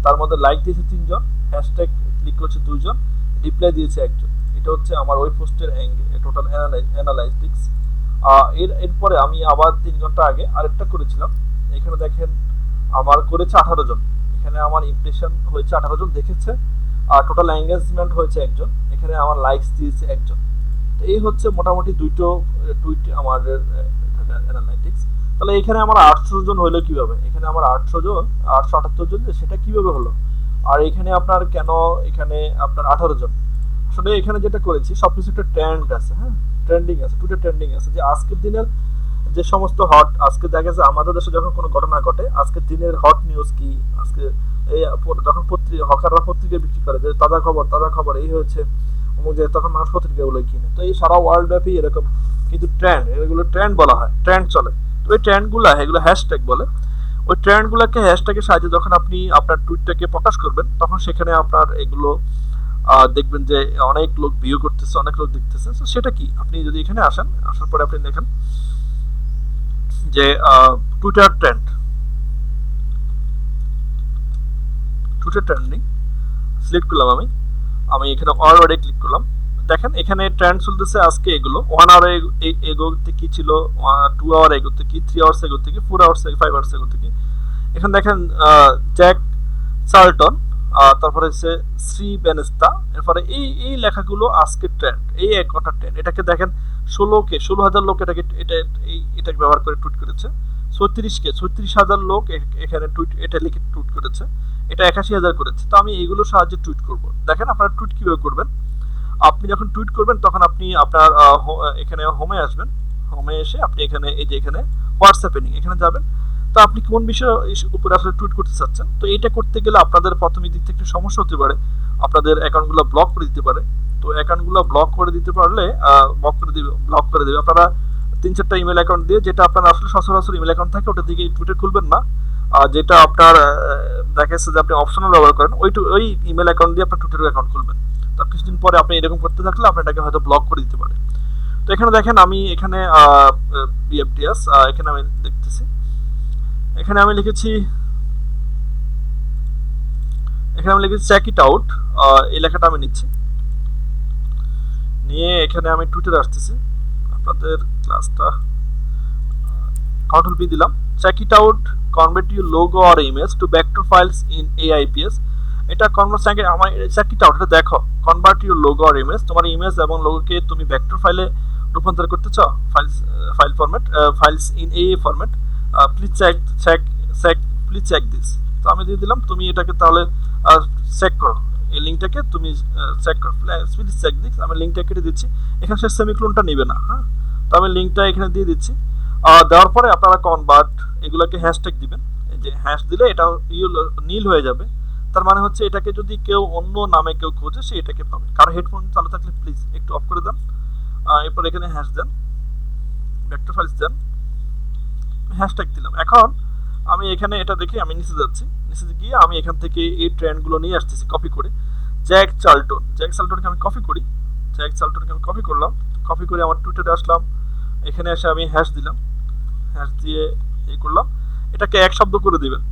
তার মধ্যে লাইক দিয়েছে 3 জন, হ্যাশট্যাগ ক্লিক করেছে 2 জন, রিপ্লাই দিয়েছে 1 জন। এটা হচ্ছে আমার ওই পোস্টের টোটাল অ্যানালাইটিক্স। এরপরে আমি আবার 3 ঘন্টা আগে আরেকটা করেছিলাম। এখানে দেখেন আমার করেছে 18 জন। এখানে আমার ইমপ্রেশন হয়েছে 18 জন দেখেছে, আর টোটাল এঙ্গেজমেন্ট হয়েছে 1 জন। এখানে আমার লাইকস দিয়েছে 1 জন। তো এই হচ্ছে মোটামুটি দুটো টুইট আমাদের অ্যানালাইটিক্স। তাহলে এখানে আমার 800 জন হইলো কিভাবে? এখানে আমার 800 জন, 878 জন, সেটা কিভাবে হলো? আর এখানে আপনার কেন এখানে আপনার 18 জন? আসলে এখানে যেটা করেছি সবকিছু একটা ট্রেন্ড আছে, হ্যাঁ, ট্রেন্ডিং আছে, টুইটার ট্রেন্ডিং আছে, যে আজকের দিনের যে সমস্ত হট, আজকে দেখা যাচ্ছে আমাদের দেশে যখন কোনো ঘটনা ঘটে, আজকের দিনের হট নিউজ কি, আজকে এই যখন হকাররা পত্রিকা বিক্রি করে যে তাজা খবর তাজা খবর এই হয়েছে অমুক জায়গায়, তখন মানুষ পত্রিকাগুলো কিনে। তো এই সারা ওয়ার্ল্ড ব্যাপী এরকম কিন্তু ট্রেন্ড, এগুলো ট্রেন্ড বলা হয়, ট্রেন্ড চলে। তো ওই ট্রেন্ডগুলো, এগুলো হ্যাশট্যাগ বলে। ওই ট্রেন্ডগুলোকে হ্যাশট্যাগের সাহায্যে যখন আপনি আপনার টুইটটাকে প্রকাশ করবেন, তখন সেখানে আপনার এগুলো দেখবেন যে অনেক লোক ভিউ করতেছে, অনেক লোক দেখতেছে। তো সেটা কি, আপনি যদি এখানে আসেন, আসার পরে আপনি দেখেন যে Twitter trend, Twitter trending select করলাম আমি। আমি এখানে অলরেডি ক্লিক করলাম। দেখেন এখানে ট্রেন্ড চলতেছে আজকে এগুলো 1 আওয়ার এগোতে কি ছিল, 2 আওয়ার এগোতে কি, 3 আওয়ার্স এগোতে কি, 4 আওয়ার্স, 5 আওয়ার্স এগোতে কি। এখানে দেখেন জ্যাক চার্লটন, তারপরে হচ্ছে শ্রী বেনেস্তা, এরপরে এই এই লেখাগুলো আজকে ট্রেন্ড, এই 1 ঘন্টার ট্রেন্ড। এটাকে দেখেন 16,000 লোক এটাকে এটাকে ব্যবহার করে টুইট করেছে। 36,000 লোক এখানে টুইট এটা লিখে টুইট করেছে। এটা 81,000 করেছে। তো আমি এইগুলোর সাহায্যে টুইট করব। দেখেন আপনারা টুইট কিভাবে করবেন। আপনি যখন টুইট করবেন তখন আপনি আপনার এখানে হোমে আসবেন। হোমে এসে আপনি এখানে এই যে এখানে হোয়াটসঅ্যাপে নিয়ে এখানে যাবেন। তো আপনি কোন বিষয়ের উপরে আসলে টুইট করতে চাচ্ছেন, তো এটা করতে গেলে আপনাদের প্রথমের দিক থেকে একটু সমস্যা হতে পারে, আপনাদের অ্যাকাউন্টগুলো ব্লক করে দিতে পারে। তো অ্যাকাউন্টগুলো ব্লক করে দিতে পারলে ব্লক করে দেবে। আপনারা 3-4টা ইমেল অ্যাকাউন্ট দিয়ে, যেটা আপনার আসলে সচরাচর ইমেল অ্যাকাউন্ট থাকে ওটা দিকে টুইটার খুলবেন না। আর যেটা আপনার দেখা যাচ্ছে যে আপনি অপশনাল ব্যবহার করেন, ওই ইমেল অ্যাকাউন্ট দিয়ে আপনার টুইটার অ্যাকাউন্ট খুলবেন। তো কিছুদিন পরে আপনি এরকম করতে থাকলে আপনার এটাকে হয়তো ব্লক করে দিতে পারে। তো এখানে দেখেন আমি এখানে বিএফটিএস এখানে আমি দেখতেছি, এখানে আমি লিখেছি চেক ইট আউট। এই লেখাটা আমি নিচ্ছি, নিয়ে এখানে আমি টুইটারে আসতেছি। আপনাদের ক্লাসটা কন্ট্রোল পি দিলাম। Check it out, convert your logo or image to vector files in AIPS। এটা কনভার্ট আমার চেক ইট আউট, এটা দেখো, convert your logo or image, তোমার ইমেজ এবং লোগোকে তুমি ভেক্টর ফাইলে রূপান্তর করতে চাও, file format, files in AA format, please check this. তো আমি দিয়ে দিলাম, তুমি এটাকে তাহলে চেক করো, এই লিঙ্কটাকে তুমি চেক করো, প্লিজ চেক দিস। আমি লিঙ্কটা কেটে দিচ্ছি, এখানে সে সেমিক্লোনটা নেবে না, হ্যাঁ। তো আমি লিঙ্কটা এখানে দিয়ে দিচ্ছি। দেওয়ার পরে আপনারা কনভার্ট এগুলোকে হ্যাশট্যাগ দিবেন, এই যে হ্যাশ দিলে এটা নীল হয়ে যাবে, তার মানে হচ্ছে এটাকে যদি কেউ অন্য নামে কেউ খোঁজে সে এটাকে পাবে। কারো হেডফোন চালু থাকলে প্লিজ একটু অফ করে দেন। এরপর এখানে হ্যাশ দেন, ভেক্টর ফাইলস দেন, হ্যাশট্যাগ দিলাম। এখন আমি এখানে এটা দেখে আমি নিচে যাচ্ছি, নিচে গিয়ে আমি এখান থেকে এই ট্রেন্ডগুলো নিয়ে আসতেছি কপি করে। জ্যাক চার্লটনকে আমি কপি করি, কপি করলাম, কপি করে আমার টুইটারে আসলাম, এখানে এসে আমি হ্যাশ দিলাম, হ্যাশ দিয়ে এই করলাম, এটাকে এক শব্দ করে দিবেন,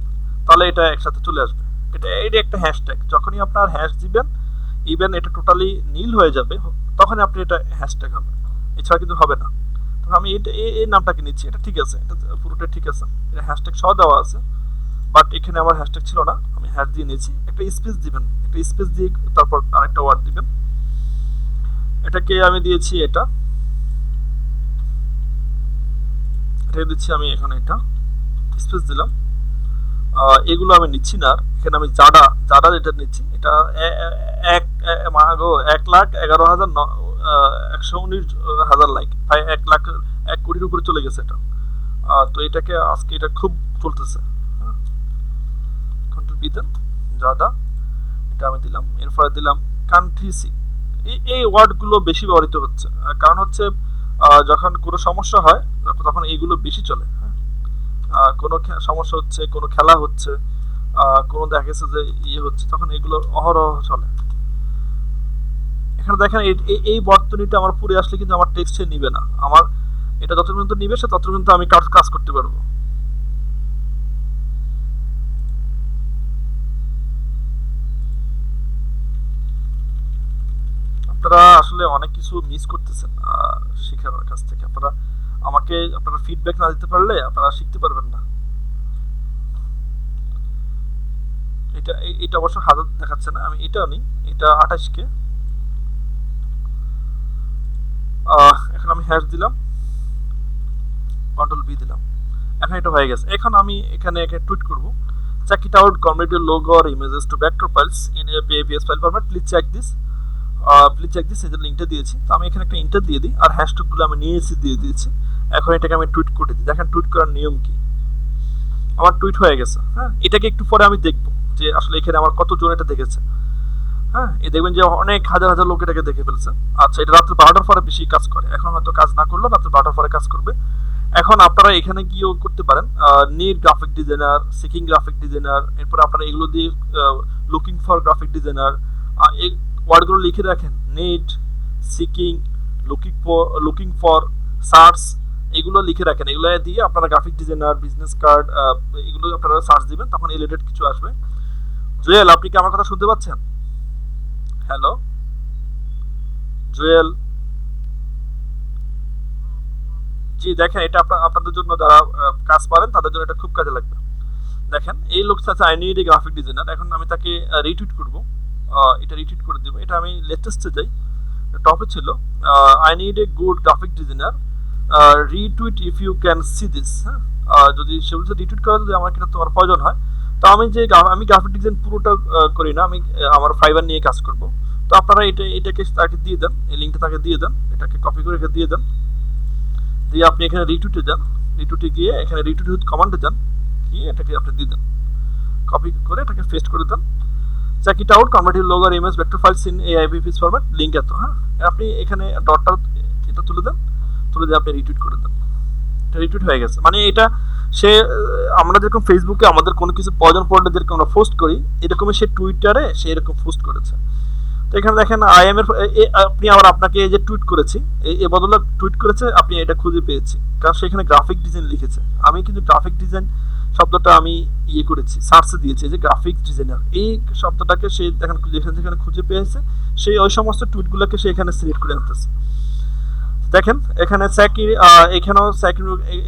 তাহলে এটা একসাথে চলে আসবে। এটা একটা হ্যাশট্যাগ, যখনই আপনার হ্যাশ দিবেন ইভেন এটা টোটালি নীল হয়ে যাবে, তখন আপনি এটা হ্যাশট্যাগ হবে, এছাড়া কিন্তু হবে না। তো আমি এই নামটাকে নিচ্ছি, এটা ঠিক আছে, এটা পুরোটা ঠিক আছে, এটা হ্যাশট্যাগ সহ দেওয়া আছে, বাট এখানে আমার হ্যাশট্যাগ ছিল না, আমি হ্যাশ দিয়ে নিয়েছি। একটা স্পেস দিবেন, একটা স্পেস দিয়ে তারপর আরেকটা ওয়ার্ড দিবেন, এটাকে আমি দিয়েছি এটা দিচ্ছি আমি এখানে, এটা স্পেস দিলাম। এগুলো আমি নিচ্ছি না, এখানে আমি জাডা যেটা নিচ্ছি, এটা 1,11,119,119 লাইক, প্রায় 1 কোটির উপরে চলে গেছে এটা। তো এটাকে আজকে এটা খুব চলতেছে, কন্ট্রোল বি দেন, জাডা, এটা আমি দিলাম। এরপরে দিলাম কান্ট্রি সি। এই ওয়ার্ডগুলো বেশি ব্যবহৃত হচ্ছে, কারণ হচ্ছে যখন কোনো সমস্যা হয় তখন এইগুলো বেশি চলে। কোনো সমস্যা হচ্ছে, কোনো খেলা হচ্ছে, কোনো দেখা গেছে যে ইয়ে হচ্ছে, তখন এগুলো অহরহ চলে। এখানে দেখেন এই বর্তনীটা আমার পুরো আসলে কিন্তু আমার টেক্সটে নিবে না, আমার এটা যত পর্যন্ত নিবে সে তত পর্যন্ত আমি কাজ করতে পারবো। আপনারা আসলে অনেক কিছু মিস করতেছেন শিখার কাছ থেকে। আপনারা ফিডব্যাক না দিতে পারলে আপনারা শিখতে পারবেন না। এটা অবশ্য 1000 দেখাচ্ছে না, আমি এটাও নিই, এটা 28K। এখন আমি হ্যাশ দিলাম, কন্ট্রোল বি দিলাম, এখন এটা হয়ে গেছে। এখন আমি এখানে টুইট করব, check it out, convert your logo or images to vector files in APS file format, please check this, এই যে লিঙ্কটা দিয়েছি। তো আমি এখানে একটা ইন্টার দিয়ে দিই, আর হ্যাশট্যাগুলো আমি নিয়ে এসে দিয়ে দিয়েছি। এখন এটাকে আমি টুইট করে দিই, দেখেন টুইট করার নিয়ম কি, আমার টুইট হয়ে গেছে। হ্যাঁ, এটাকে একটু পরে আমি দেখবো যে আসলে এখানে আমার কতজন এটা দেখেছে। হ্যাঁ, এই দেখবেন যে অনেক হাজার হাজার লোক এটাকে দেখে ফেলছে। আচ্ছা, এটা রাত্রে 12টার পরে বেশি কাজ করে, এখন হয়তো কাজ না করলেও রাত্রে 12টার পরে কাজ করবে। এখন আপনারা এখানে গিয়েও করতে পারেন, need graphic designer, seeking graphic designer, এরপর আপনারা এগুলো দিয়ে লুকিং ফর গ্রাফিক ডিজাইনার, এই ওয়ার্ডগুলো লিখে রাখেন, need, seeking, looking for, search, এগুলো লিখে রাখেন। এগুলো দিয়ে আপনারা গ্রাফিক ডিজাইনার, বিজনেস কার্ড, এগুলো আপনারা সার্চ দিবেন, তখন রিলেটেড কিছু আসবে। জুয়েল, আপনি কি আমার কথা শুনতে পাচ্ছেন? হ্যালো জুয়েল, জি দেখেন, এটা আপনাদের জন্য যারা কাজ পারেন তাদের জন্য এটা খুব কাজে লাগবে। দেখেন, এই লোকটা আছে I need A graphic designer, এখন আমি তাকে রিটুইট করব, এটা রিটুইট করে দেবো। এটা আমি লেটেস্টে যাই, টপে ছিল I need a good graphic designer, retweet if you can see this. হ্যাঁ, যদি সে বলছে রিটুইট করা যদি আমার কিনা তোমার প্রয়োজন হয়, তো আমি গ্রাফিক ডিজাইন পুরোটা করি না, আমি আমার ফাইবার নিয়ে কাজ করব। তো আপনারা এটাকে তাকে দিয়ে দেন, এই লিঙ্কটা তাকে দিয়ে দেন, এটাকে কপি করে রেখে দিয়ে দেন, দিয়ে আপনি এখানে রিটুইটে যান, রিটুইটে গিয়ে এখানে রিটুইট কমান্ডে যান, গিয়ে এটাকে আপনি দিয়ে দেন, কপি করে এটাকে পেস্ট করে দেন। Check it out, convert your logo আর image vector files in AIPS format, link এত। হ্যাঁ, আপনি এখানে ডটটা এটা তুলে দেন, তুলে দিয়ে আপনি রিটুইট করে দেন, এটা রিটুইট হয়ে গেছে। মানে এটা সে, আমরা যেরকম ফেসবুকে আমাদের কোনো কিছু প্রয়োজন পড়লে যেরকম আমরা পোস্ট করি, এরকমই সে টুইটারে সে এরকম পোস্ট করেছে। তো এখানে দেখেন IM এর আপনি আবার আপনাকে এই যে টুইট করেছি, এই বদলে টুইট করেছে, আপনি এটা খুঁজে পেয়েছি, কারণ সেখানে গ্রাফিক ডিজাইন লিখেছে। আমি কিন্তু গ্রাফিক ডিজাইন শব্দটা আমি ইয়ে করেছি, সার্চে দিয়েছি যে গ্রাফিক ডিজাইনার, এই শব্দটাকে সে দেখেন যেখানে খুঁজে পেয়েছে, সেই ওই সমস্ত টুইটগুলোকে সে এখানে সিলেক্ট করে আনতেছে। দেখেন এখানে এখানেও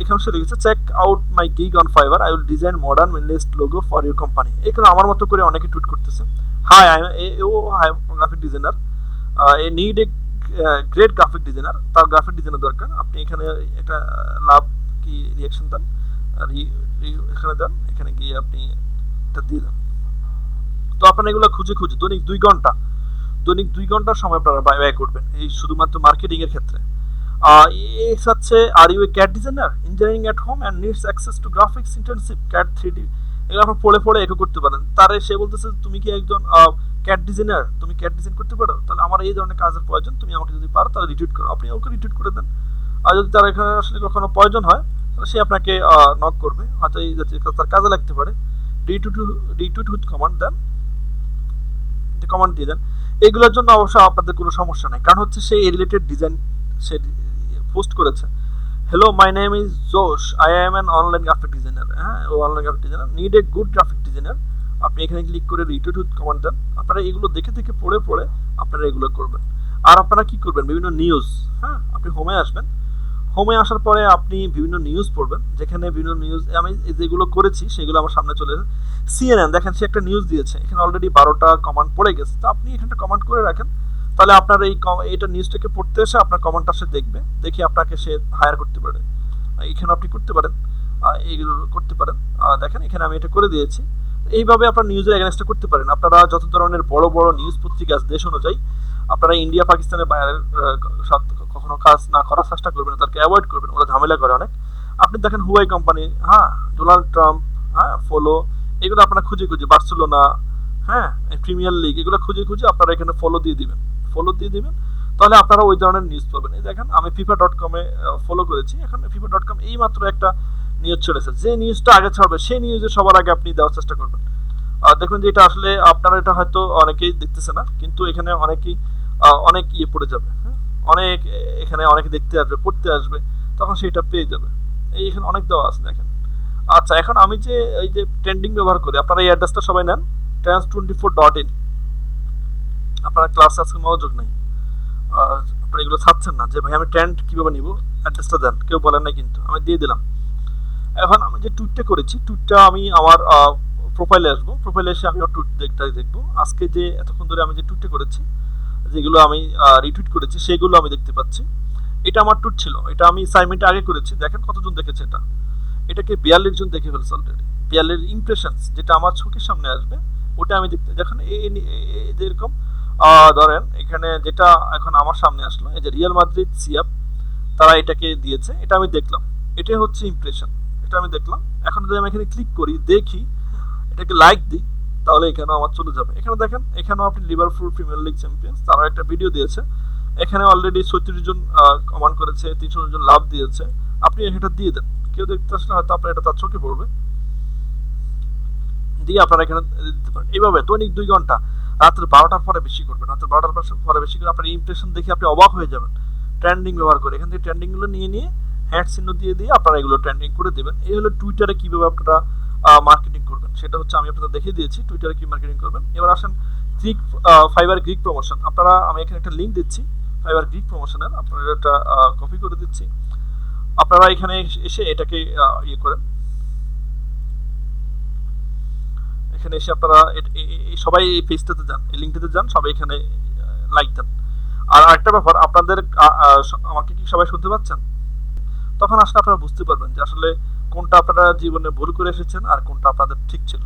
এখানে সে লিখেছে check out my gig on Fiverr, I will design modern minimalist logo for your company. এখানে আমার মতো করে অনেকে টুইট করতেছে, হাই ও hi graphic designer, a need a great graphic designer, তার গ্রাফিক ডিজাইনার দরকার। আপনি এখানে একটা লাভ কি রিয়াকশন দেন, এখানে দেন, এখানে গিয়ে আপনি এটা দিয়ে দেন। তো আপনারা এগুলো খুঁজে দৈনিক 2 ঘন্টা সময় আপনারা ব্যয় করবেন এই শুধুমাত্র মার্কেটিং এর ক্ষেত্রে। হচ্ছে are you a CAD designer engineering at home and needs access to graphics internship CAD 3D, এগুলো আপনার পড়ে এগো করতে পারেন। তারে সে বলতেছে তুমি কি একজন ক্যাট ডিজাইনার, তুমি ক্যাট ডিজাইন করতে পারো, তাহলে আমার এই ধরনের কাজের প্রয়োজন, তুমি আমাকে যদি পারো তাহলে রিটুইট করো, আপনি ওকে রিটুইট করে দেন। আর যদি তার এখানে আসলে কখনো প্রয়োজন হয় তাহলে সে আপনাকে নক করবে, হয়তো এই তার কাজে লাগতে পারে। রিটুইট উইথ কমান্ড দেন, কমান্ড দিয়ে দেন। এগুলোর জন্য অবশ্য আপনাদের কোনো সমস্যা নেই, কারণ হচ্ছে সে এই রিলেটেড ডিজাইন সে পোস্ট করেছে। Hello my name is Josh, I am an online graphic designer. হ্যাঁ, ও online graphic designer, need a good graphic designer. আপনি এখানে ক্লিক করে রিটুইট উইথ কমান্ড দেন। আপনারা এগুলো দেখে পড়ে আপনারা এগুলো করবেন। আর আপনারা কি করবেন, বিভিন্ন নিউজ, হ্যাঁ আপনি হোমে আসবেন, হোমে আসার পরে আপনি বিভিন্ন নিউজ পড়বেন, যেখানে বিভিন্ন নিউজ আমি যেগুলো করেছি সেগুলো আমার সামনে চলে এসেছে। CNN দেখেন সে একটা নিউজ দিয়েছে, এখানে অলরেডি 12টা কমান্ড পড়ে গেছে, তো আপনি এখানটা কমান্ড করে রাখেন, তাহলে আপনার এইটা নিউজটাকে পড়তে এসে আপনার কমান্ডটা সে দেখবে, দেখে আপনাকে সে হায়ার করতে পারে। এখানে আপনি করতে পারেন, এইগুলো করতে পারেন। দেখেন এখানে আমি এটা করে দিয়েছি। এইভাবে আপনার নিউজের এগেনস্টে করতে পারেন। আপনারা যত ধরনের বড় নিউজ পত্রিকা দেশ অনুযায়ী আপনারা ইন্ডিয়া পাকিস্তানের বাইরের কখনো কাজ না করার চেষ্টা করবেন, তাদেরকে অ্যাভয়েড করবেন, ওরা ঝামেলা করে অনেক। আপনি দেখেন হুয়াই কোম্পানি, হ্যাঁ ডোনাল্ড ট্রাম্প, হ্যাঁ ফলো, এগুলো আপনারা খুঁজে বার্সেলোনা, হ্যাঁ প্রিমিয়ার লিগ, এগুলো খুঁজে আপনারা এখানে ফলো দিয়ে দিবেন, তাহলে আপনারা ওই ধরনের নিউজ পাবেন। এই দেখেন আমি FIFA.com-এ ফলো করেছি, এখানে FIFA.com এই মাত্র একটা নিউজ চলেছে, যে নিউজটা আগে ছাড়বে সেই নিউজে সবার আগে আপনি দেওয়ার চেষ্টা করবেন। দেখুন যে এটা আসলে আপনারা এটা হয়তো অনেকেই দেখতেছে না, কিন্তু এখানে অনেক ইয়ে পড়ে যাবে, হ্যাঁ অনেক এখানে অনেকে দেখতে আসবে, পড়তে আসবে, তখন সেটা পেয়ে যাবে। এখানে অনেক দেওয়া আছে দেখেন। আচ্ছা, এখন আমি যে এই যে ট্রেন্ডিং ব্যবহার করি, আপনারা এই অ্যাড্রেসটা সবাই নেন, trans24.in। আপনারা ক্লাসে আজকে মনোযোগ নেই, আপনারা এগুলো ছাড়ছেন না যে ভাই আমি ট্রেন্ড কিভাবে নিব, অ্যাড্রেসটা দেন, কেউ বলেন না কিন্তু আমি দিয়ে দিলাম। এখন আমি যে টুইটটা করেছি, টুইটটা আমি আমার প্রোফাইলে আসবো, প্রোফাইলে এসে আমি টুইটটা দেখবো। আজকে যে এতক্ষণ ধরে আমি যে টুইটটা করেছি, যেগুলো আমি রিটুইট করেছি সেগুলো আমি দেখতে পাচ্ছি। এটা আমার টুইট ছিল, এটা আমি অ্যাসাইনমেন্ট আগে করেছি। দেখেন কতজন দেখেছে এটাকে 42 জন দেখে ফেলছে অলরেডি। 42 ইমপ্রেশনস, যেটা আমার চোখের সামনে আসবে ওটা আমি দেখতে, দেখেন যেরকম ধরেন এখানে যেটা এখন আমার সামনে আসলো, এই যে রিয়াল মাদ্রিদ সিয়াপ, তারা এটাকে দিয়েছে, এটা আমি দেখলাম, এটাই হচ্ছে ইমপ্রেশন, এটা আমি দেখলাম। এখন যদি আমি এখানে ক্লিক করি, দেখি, এটাকে লাইক দিই, তাহলে এখানে আমার চলে যাবে। এখানে দেখেন, এখানেও আপনি লিভারপুল প্রিমিয়ার লিগ চ্যাম্পিয়ন্স, তারা একটা ভিডিও দিয়েছে, এখানে অলরেডি 36 জন কমেন্ট করেছে, 300 জন লাভ দিয়েছে। আপনি এটা দিয়ে দেন, কেউ দেখতে আসলে হয়তো আপনার এটা তার চোখে পড়বে, দিয়ে আপনারা এখানে দিতে পারেন। এইভাবে দৈনিক 2 ঘন্টা, রাত্রে 12টার পরে বেশি করবেন, রাত্রে 12টার পরে বেশি করে আপনার ইমপ্রেশন দেখে আপনি অবাক হয়ে যাবেন। ট্রেন্ডিং ব্যবহার করে এখান থেকে ট্রেন্ডিংগুলো নিয়ে হ্যাট চিহ্ন দিয়ে আপনারা এগুলো ট্রেন্ডিং করে দেবেন। এই হলো টুইটারে কিভাবে আপনারা মার্কেটিং করবেন, সেটা হচ্ছে আমি আপনাদের দেখিয়ে দিয়েছি টুইটারে কি মার্কেটিং করবেন। এবার আসেন ফাইবার গ্রিক প্রমোশন। আমি এখানে একটা লিঙ্ক দিচ্ছি ফাইবার গ্রিক প্রমোশনের, আপনারা এটা কপি করে দিচ্ছি। আপনারা এখানে এসে এটাকে ইয়ে করেন, এখানে এসে আপনারা সবাই এই পেজটাতে যান, এই লিঙ্কটাতে যান, সবাই এখানে লাইক দেন। আর আরেকটা ব্যাপার, আপনাদের আমাকে কি সবাই শুনতে পাচ্ছেন? তখন আসলে আপনারা বুঝতে পারবেন যে আসলে কোনটা আপনারা জীবনে ভুল করে এসেছেন আর কোনটা আপনাদের ঠিক ছিল।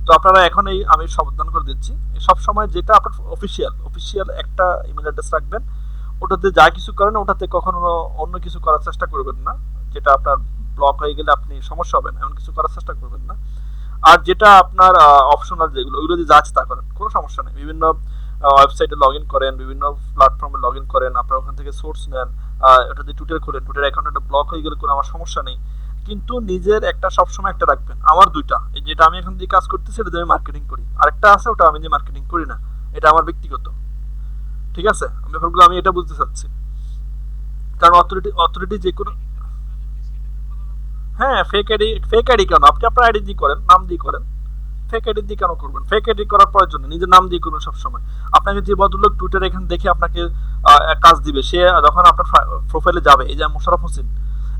তো আপনারা এখন আমি সাবধান করে দিচ্ছি, সব সময় যেটা আপনার অফিসিয়াল একটা ইমেল অ্যাড্রেস রাখবেন, ওটাতে যা কিছু করেন ওটাতে কখনো অন্য কিছু করার চেষ্টা করবেন না, যেটা আপনার ব্লক হয়ে গেলে আপনি সমস্যা হবেন, এমন কিছু করার চেষ্টা করবেন না। আর যেটা আপনার অপশনাল যেগুলো, ওইগুলো যদি যা আছে তা করেন, কোনো সমস্যা নেই। বিভিন্ন ওয়েবসাইটে লগ ইন করেন, বিভিন্ন প্ল্যাটফর্মে লগ ইন করেন, আপনারা ওখান থেকে সোর্স নেন, ওটা দিয়ে টুইটার খোলেন, টুইটার অ্যাকাউন্টটা ব্লক হয়ে গেলে কোনো আমার সমস্যা নেই। কিন্তু নিজের একটা সবসময় একটা রাখবেন। আমার দুইটা, এই যেটা আমি এখন দিয়ে কাজ করতেছি এটা দিয়ে আমি মার্কেটিং করি, আরেকটা আছে ওটা আমি দিয়ে মার্কেটিং করি না, এটা আমার ব্যক্তিগত, ঠিক আছে? ব্যাপারগুলো আমি এটা বুঝতে চাচ্ছি, কারণ অথরিটি যে কোনো, হ্যাঁ ফেক আইডি কেন, আপনি আপনার আইডি দিয়ে করেন, নাম দিয়ে করেন, ফেক আইডি দিয়ে কেন করবেন? ফেক আইডি করার প্রয়োজন নেই, নিজের নাম দিয়ে করবেন সবসময়। আপনাকে যে ভদ্রলোক টুইটারে এখানে দেখে আপনাকে কাজ দিবে, সে যখন আপনার প্রোফাইলে যাবে, এই যে মোশাররফ হোসেন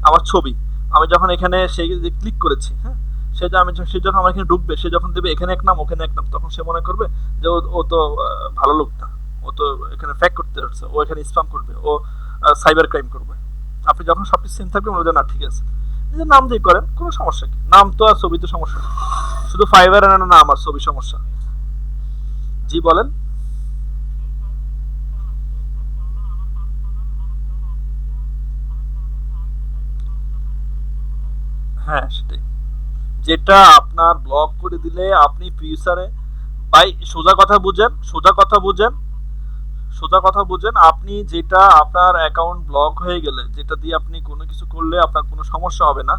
আমার ছবি, আমি যখন এখানে সে ক্লিক করেছি, হ্যাঁ, সে যখন আমার এখানে ঢুকবে, সে যখন দেবে এখানে এক নাম ওখানে এক নাম, তখন সে মনে করবে যে ও তো ভালো লোক না, ও তো এখানে ফেক করতে পারছে, ও এখানে স্প্যাম করবে, ও সাইবার ক্রাইম করবে। আপনি যখন সবকিছু সেম থাকবে মনে হয় না ঠিক আছে, নিজের নাম দিয়ে করেন, কোনো সমস্যা কি, নাম তো আর ছবি তো সমস্যা নেই, শুধু ফাইবার আনানো না আমার ছবি সমস্যা। জি বলেন। হ্যাঁ সেটাই, যেটা আপনার ব্লক করে দিলে আপনি ফিউচারে, ভাই সোজা কথা বুঝেন, সোজা কথা বুঝেন, আপনি যেটা আপনার অ্যাকাউন্ট ব্লক হয়ে গেলে, যেটা দিয়ে আপনি কোনো কিছু করলে আপনার কোনো সমস্যা হবে না,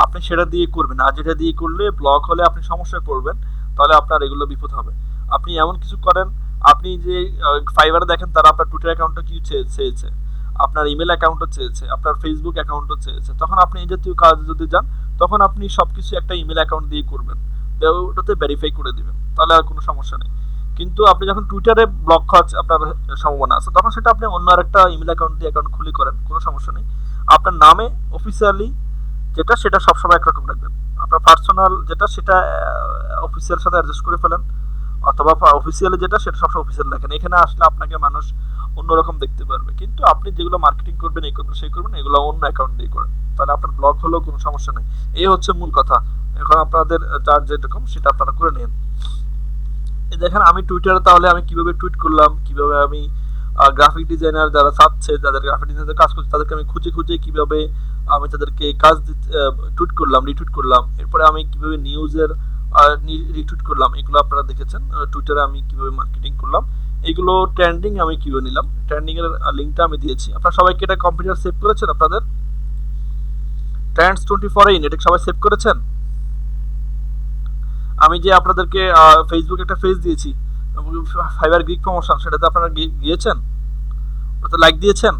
আপনি সেটা দিয়ে করবেন। আর যেটা দিয়ে করলে ব্লক হলে আপনি সমস্যায় পড়বেন, তাহলে আপনার এগুলো বিপদ হবে। আপনি এমন কিছু করেন, আপনি যে ফাইবারে দেখেন তারা আপনার টুইটার অ্যাকাউন্টটা কি চেয়েছে, আপনার ইমেল অ্যাকাউন্টও চেয়েছে, আপনার ফেসবুক অ্যাকাউন্টও চেয়েছে, তখন আপনি এই জাতীয় কাজ যদি যান, তখন আপনি সবকিছু একটা ইমেল অ্যাকাউন্ট দিয়ে করবেন, ওটাতে ভেরিফাই করে দিবেন, তাহলে আর কোনো সমস্যা নেই। কিন্তু আপনি যখন টুইটারে ব্লক হওয়ার আপনার সম্ভাবনা আছে, তখন সেটা আপনি অন্য আরেকটা ইমেল অ্যাকাউন্ট দিয়ে অ্যাকাউন্ট খুলে করেন, কোনো সমস্যা নেই। আপনার নামে অফিসিয়ালি যেটা, সেটা সবসময় একরকম রাখবেন। আপনার পার্সোনাল যেটা, সেটা অফিসিয়াল সাথে অ্যাডজাস্ট করে ফেলেন, অথবা অফিসিয়ালি যেটা, সেটা সবসময় অফিসিয়াল রাখেন। এখানে আসলে আপনাকে মানুষ অন্যরকম দেখতে পারবে, কিন্তু আপনি যেগুলো মার্কেটিং করবেন, এই করবেন সেই করবেন, এগুলো অন্য অ্যাকাউন্ট দিয়ে করেন, তাহলে আপনার ব্লক হলেও কোনো সমস্যা নেই। এই হচ্ছে মূল কথা। এখন আপনাদের যার যেরকম সেটা আপনারা করে নিন। দেখেন আমি টুইটারে তাহলে আমি কিভাবে টুইট করলাম, কিভাবে আমি গ্রাফিক ডিজাইনার যারা চাচ্ছে, যাদের গ্রাফিক ডিজাইনার কাজ করছে, তাদেরকে আমি খুঁজে খুঁজে কিভাবে আমি তাদেরকে কাজ টুইট করলাম, রিটুইট করলাম, এরপরে আমি কিভাবে নিউজের রিটুইট করলাম, এগুলো আপনারা দেখেছেন। টুইটারে আমি কিভাবে মার্কেটিং করলাম, এগুলো ট্রেন্ডিং আমি কিভাবে নিলাম, ট্রেন্ডিং এর লিঙ্কটা আমি দিয়েছি। আপনারা সবাইকে এটা কম্পিউটার সেভ করেছেন, আপনাদের ট্রেন্ডস 24 এটা সবাই সেভ করেছেন? আমি যে আপনাদেরকে ফেসবুক একটা পেজ দিয়েছি, ফাইবার গ্রিক প্রমোশন, সেটাতে আপনারা গিয়েছেন, ওটাতে লাইক দিয়েছেন?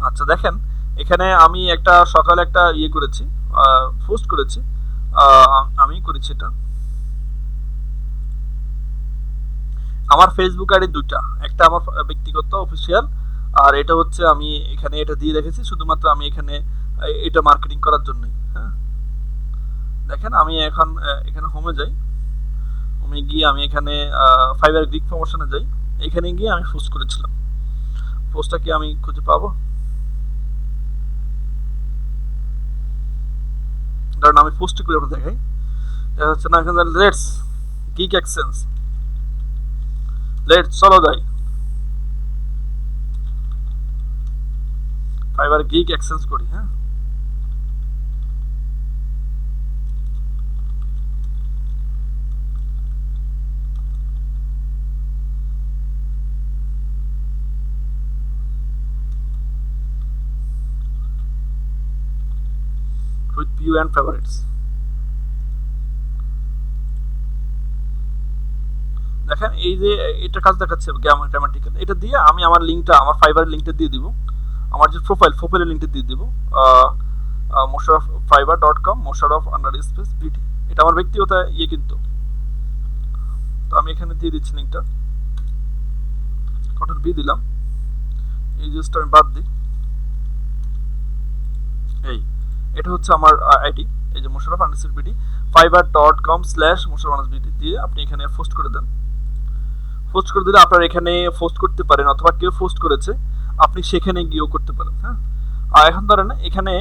আচ্ছা দেখেন, এখানে আমি একটা সকালে একটা ইয়ে করেছি, পোস্ট করেছি, আমি করেছি এটা। আমার ফেসবুক আইডি দুইটা, একটা আমার ব্যক্তিগত অফিসিয়াল, আর এটা হচ্ছে আমি এখানে এটা দিয়ে রেখেছি শুধুমাত্র আমি এখানে এটা মার্কেটিং করার জন্যই। হ্যাঁ দেখেন, আমি এখন এখানে হোমে যাই, হোমে গিয়ে আমি এখানে ফাইবার গ্রিক প্রমোশনে যাই, এখানে গিয়ে আমি পোস্ট করেছিলাম। পোস্টটা কি আমি খুঁজে পাবো? কারণ আমি পোস্ট করে আপনাদের দেখাই, দেখা যাচ্ছে না এখানে লেটস গিক এক্সচেঞ্জ, লেটস চলো যাই ফাইবার গিক এক্সচেঞ্জ করি। হ্যাঁ with view and favorites, দেখেন এই যে এটা কাজ দেখাচ্ছে গ্রামাটিক্যাল, এটা দিয়ে আমি আমার লিঙ্কটা, আমার ফাইবার লিঙ্কটা দিয়ে দিব, আমার যে প্রোফাইলের লিঙ্কটা দিয়ে দিব, musharraffiber.com musharraf_bd, এটা আমার ব্যক্তিগত ইয়ে কিন্তু, তো আমি এখানে দিয়ে দিচ্ছি লিঙ্কটা, কন্ট্রোল বি দিলাম, এই জিনিসটা আমি বাদ দিই। এই এটা হচ্ছে আমার আইডি, এই যে musharraf_bd, fiber.com/musharraf_bd দিয়ে আপনি এখানে পোস্ট করে দেন। পোস্ট করে দিলে আপনারা এখানে পোস্ট করতে পারেন, অথবা কেউ পোস্ট করেছে আপনি সেখানে গিয়েও করতে পারেন। হ্যাঁ আর এখন ধরেন এখানে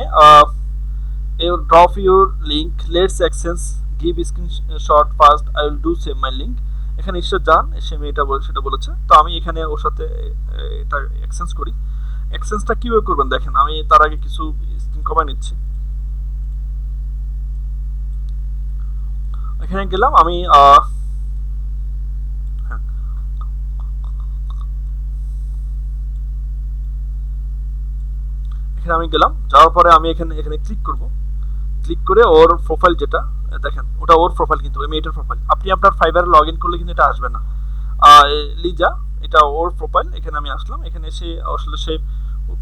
drop your link, let's exchange, give screenshot first, I will do save my link, এখানে ঈশ্বর যান, সে মেয়েটা সেটা বলেছে, তো আমি এখানে ওর সাথে এটা এক্সচেঞ্জ করি। এক্সচেঞ্জটা কীভাবে করবেন দেখেন, আমি তার আগে কিছু স্ক্রিন কমায় নিচ্ছি। এখানে গেলাম আমি, এখানে আমি গেলাম, যাওয়ার পরে আমি এখানে ক্লিক করব, ক্লিক করে ওর প্রোফাইল যেটা দেখেন, ওটা ওর প্রোফাইল, কিন্তু ওই মেয়েটার প্রোফাইল। আপনি আপনার ফাইবারে লগ ইন করলে কিন্তু এটা আসবে না, লিজা, এটা ওর প্রোফাইল। এখানে আমি আসলাম, এখানে এসে আসলে সে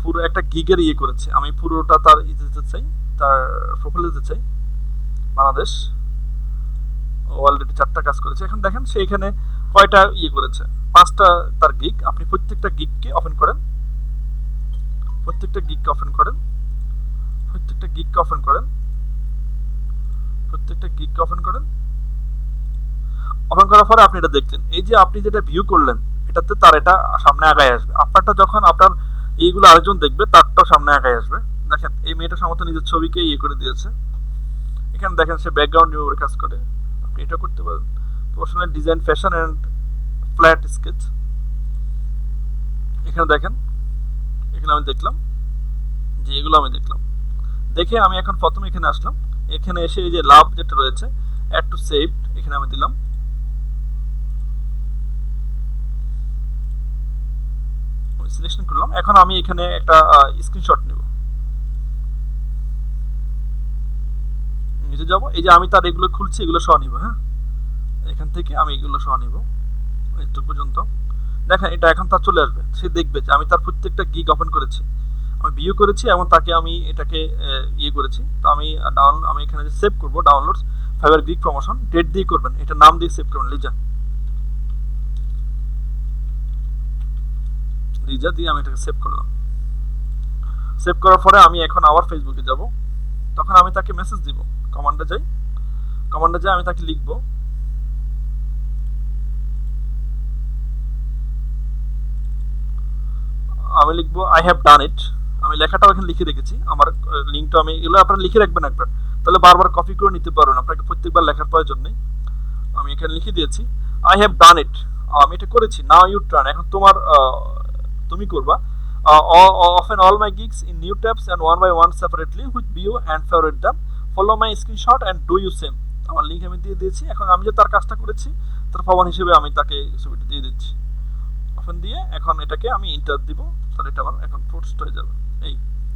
পুরো একটা গিগের ইয়ে করেছে, আমি পুরোটা তার দিতে চাই, তার প্রোফাইল দিতে চাই, বাংলাদেশ, অলরেডি 4টা কাজ করেছে। এখন দেখেন সে এখানে কয়টা করেছে, 5টা তার গিগ। আপনি প্রত্যেকটা গিগকে ওপেন করেন, প্রত্যেকটা গিগকে ওপেন করেন, প্রত্যেকটা গিগকে ওপেন করেন, প্রত্যেকটা গিগকে ওপেন করেন। ওপেন করার পরে আপনি এটা দেখলেন, এই যে আপনি যেটা ভিউ করলেন এটাতে তার এটা সামনে আগায় আসবে। আপনারটা যখন আপনার এইগুলো আরেকজন দেখবে তারটাও সামনে আগায় আসবে। দেখেন এই মেয়েটা সম্ভবত নিজের ছবিকে করে দিয়েছে। এখানে দেখেন সে ব্যাকগ্রাউন্ড রিমুভের কাজ করে, আপনি এটা করতে পারেন। Professional design, fashion and flat sketch. এখানে দেখেন, এখানে আমি দেখলাম যে এগুলো আমি দেখলাম, দেখে আমি এখন প্রথমে এখানে আসলাম। এখানে এসে এই যে লাভ যেটা রয়েছে অ্যাড টু সেভ, এখানে আমি দিলাম। সিলেকশন করলাম। এখন আমি এখানে একটা স্ক্রিনশট নেব, নিচে যাব, এই যে আমি তার এগুলো খুলছি, এগুলো সহ নিব। হ্যাঁ, এখান থেকে আমি এগুলো সহ নিব একটু পর্যন্ত। দেখেন এটা এখন তার চলে আসবে, সে দেখবে যে আমি তার প্রত্যেকটা গিগ ওপেন করেছি, আমি ভিউ করেছি এবং তাকে আমি এটাকে করেছি। তো আমি আমি এখানে যে সেভ করব, downloads Fiverr gig promotion, date দিয়ে করবেন, এটা নাম দিয়ে সেভ করবেন, লিজা, লিজা দিয়ে আমি এটাকে সেভ করলাম। সেভ করার পরে আমি এখন আবার ফেসবুকে যাব, তখন আমি তাকে মেসেজ দিব। কমান্ডে যাই, কমান্ডে যাই, আমি তাকে লিখব, আমি লিখব আই হ্যাভ ডান ইট। আমি লেখাটাও এখানে লিখে রেখেছি, আমার লিঙ্কটা আমি, এগুলো আপনারা লিখে রাখবেন একবার, তাহলে বারবার কপি করে নিতে পারবেন, আপনাকে প্রত্যেকবার লেখার প্রয়োজন নেই। আমি এখানে লিখে দিয়েছি আই হ্যাভ ডান ইট, আমি এটা করেছি। নাও ইউ টার্ন, এখন তোমার তুমি করবা। Often all my gigs in new tabs and one by one separately with view and favorite them. Follow my screenshot and do you same. আমার লিঙ্ক আমি দিয়ে দিয়েছি। এখন আমি যে তার কাজটা করেছি তার প্রমাণ হিসেবে আমি তাকে ছবিটা দিয়ে দিচ্ছি। ওপেন দিয়ে এখন এটাকে আমি ইন্টার দিব, তাহলে এটা আমার এখন পোস্ট হয়ে যাবে। এই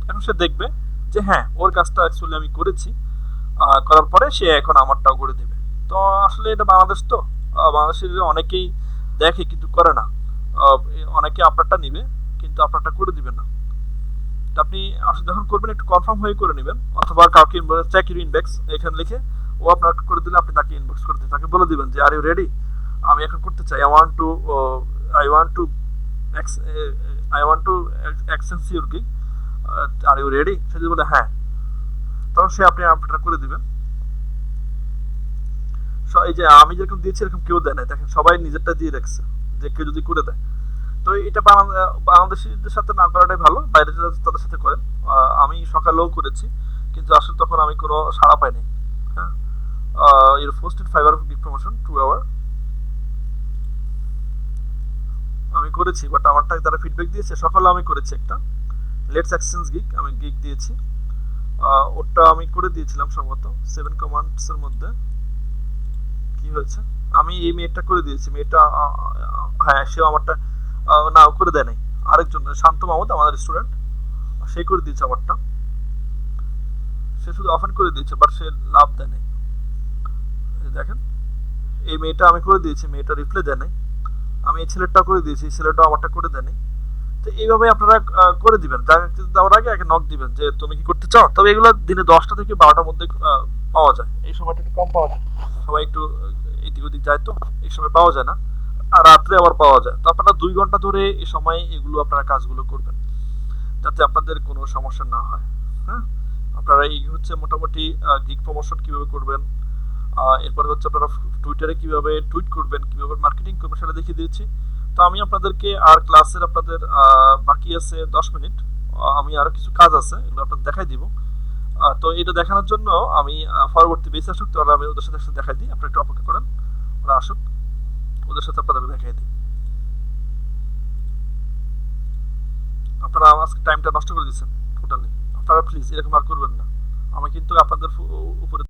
এখন সে দেখবে যে হ্যাঁ ওর কাজটা অ্যাকচুয়ালি আমি করেছি, করার পরে সে এখন আমারটাও করে দেবে। তো আসলে এটা বাংলাদেশ, তো বাংলাদেশের অনেকেই দেখে কিন্তু করে না, অনেকে আপনারটা নিবে কিন্তু আপনারটা করে দিবে না। আপনি আসলে যখন করবেন একটু কনফার্ম হয়ে করে নেবেন, অথবা কাউকে চেক ইউর ইনবক্স এখানে লিখে ও আপনার করে দিলে আপনি তাকে ইনবক্স করে দিন, তাকে বলে দিবেন যে আর ইউ রেডি, আমি এখন করতে চাই, I want to exchange your gig, are you ready. সে যদি বলে হ্যাঁ, তখন সে আপনি আপনারটা করে দিবেন। এই যে আমি যেরকম দিয়েছি এরকম কেউ দেয় না, দেখেন সবাই নিজেরটা দিয়ে রাখছে, যে কেউ যদি করে দেয়। তো এটা বাংলাদেশিদের সাথে না করাটাই ভালো, বাইরে তাদের সাথে করেন। আমি সকালেও করেছি কিন্তু আসলে তখন আমি কোনো সাড়া পাইনি। হ্যাঁ, এর first in fibre gig promotion 2 hour আমি করেছি, বাট আমারটাকে তারা ফিডব্যাক দিয়েছে। সকালে আমি করেছি একটা লেটস এক্সচেঞ্জ গিগ, আমি গিগ দিয়েছি, ওটা আমি করে দিয়েছিলাম সম্ভবত 7 কমান্ডস এর মধ্যে। কি হয়েছে, আমি এই মেয়েটা করে দিয়েছি, মেয়েটা হ্যাঁ সেও আমারটা না করে দেয় নাই, আরেকজন শান্ত মাহমুদ আমাদের স্টুডেন্ট, সে করে দিয়েছে আমারটা, সে শুধু অফেন করে দিয়েছে বাট সে লাভ দেয় নাই। দেখেন এই মেয়েটা আমি করে দিয়েছি, মেয়েটা রিপ্লাই দেয় নাই। আমি এই ছেলেটা করে দিয়েছি, ছেলেটা আমারটা করে দেয় নাই। তো এইভাবে আপনারা করে দিবেন, দেওয়ার আগে আগে নক দিবেন যে তুমি কি করতে চাও। তবে এগুলো দিনে 10টা থেকে 12টার মধ্যে পাওয়া যায়, এই সময়টা একটু কম পাওয়া যায়, সবাই একটু এদিক ওদিক যায় তো এই সময় পাওয়া যায় না, আর রাত্রে আবার পাওয়া যায়। তো আপনারা 2 ঘন্টা ধরে এই সময় এগুলো আপনারা কাজগুলো করবেন যাতে আপনাদের কোনো সমস্যা না হয়। হ্যাঁ, আপনারা এই হচ্ছে মোটামুটি গিগ প্রমোশন কিভাবে করবেন, এরপর হচ্ছে আপনারা টুইটারে কিভাবে টুইট করবেন, কিভাবে মার্কেটিং করবেন সেটা দেখিয়ে দিয়েছি। তো আমি আপনাদেরকে আর ক্লাসের আপনাদের বাকি আছে 10 মিনিট, আমি আরো কিছু কাজ আছে এগুলো আপনাদের দেখাই দিব। তো এটা দেখানোর জন্য আমি পরবর্তী বেস আসুক তাহলে আমি ওদের সাথে একসাথে দেখাই দিই, আপনারা একটু অপেক্ষা করেন, ওরা আসুক, ওদের সাথে আপনাদের দেখাই দিই। আপনারা আজকে টাইমটা নষ্ট করে দিচ্ছেন টোটালি, আপনারা প্লিজ এরকম আর করবেন না, আমি কিন্তু আপনাদের উপরে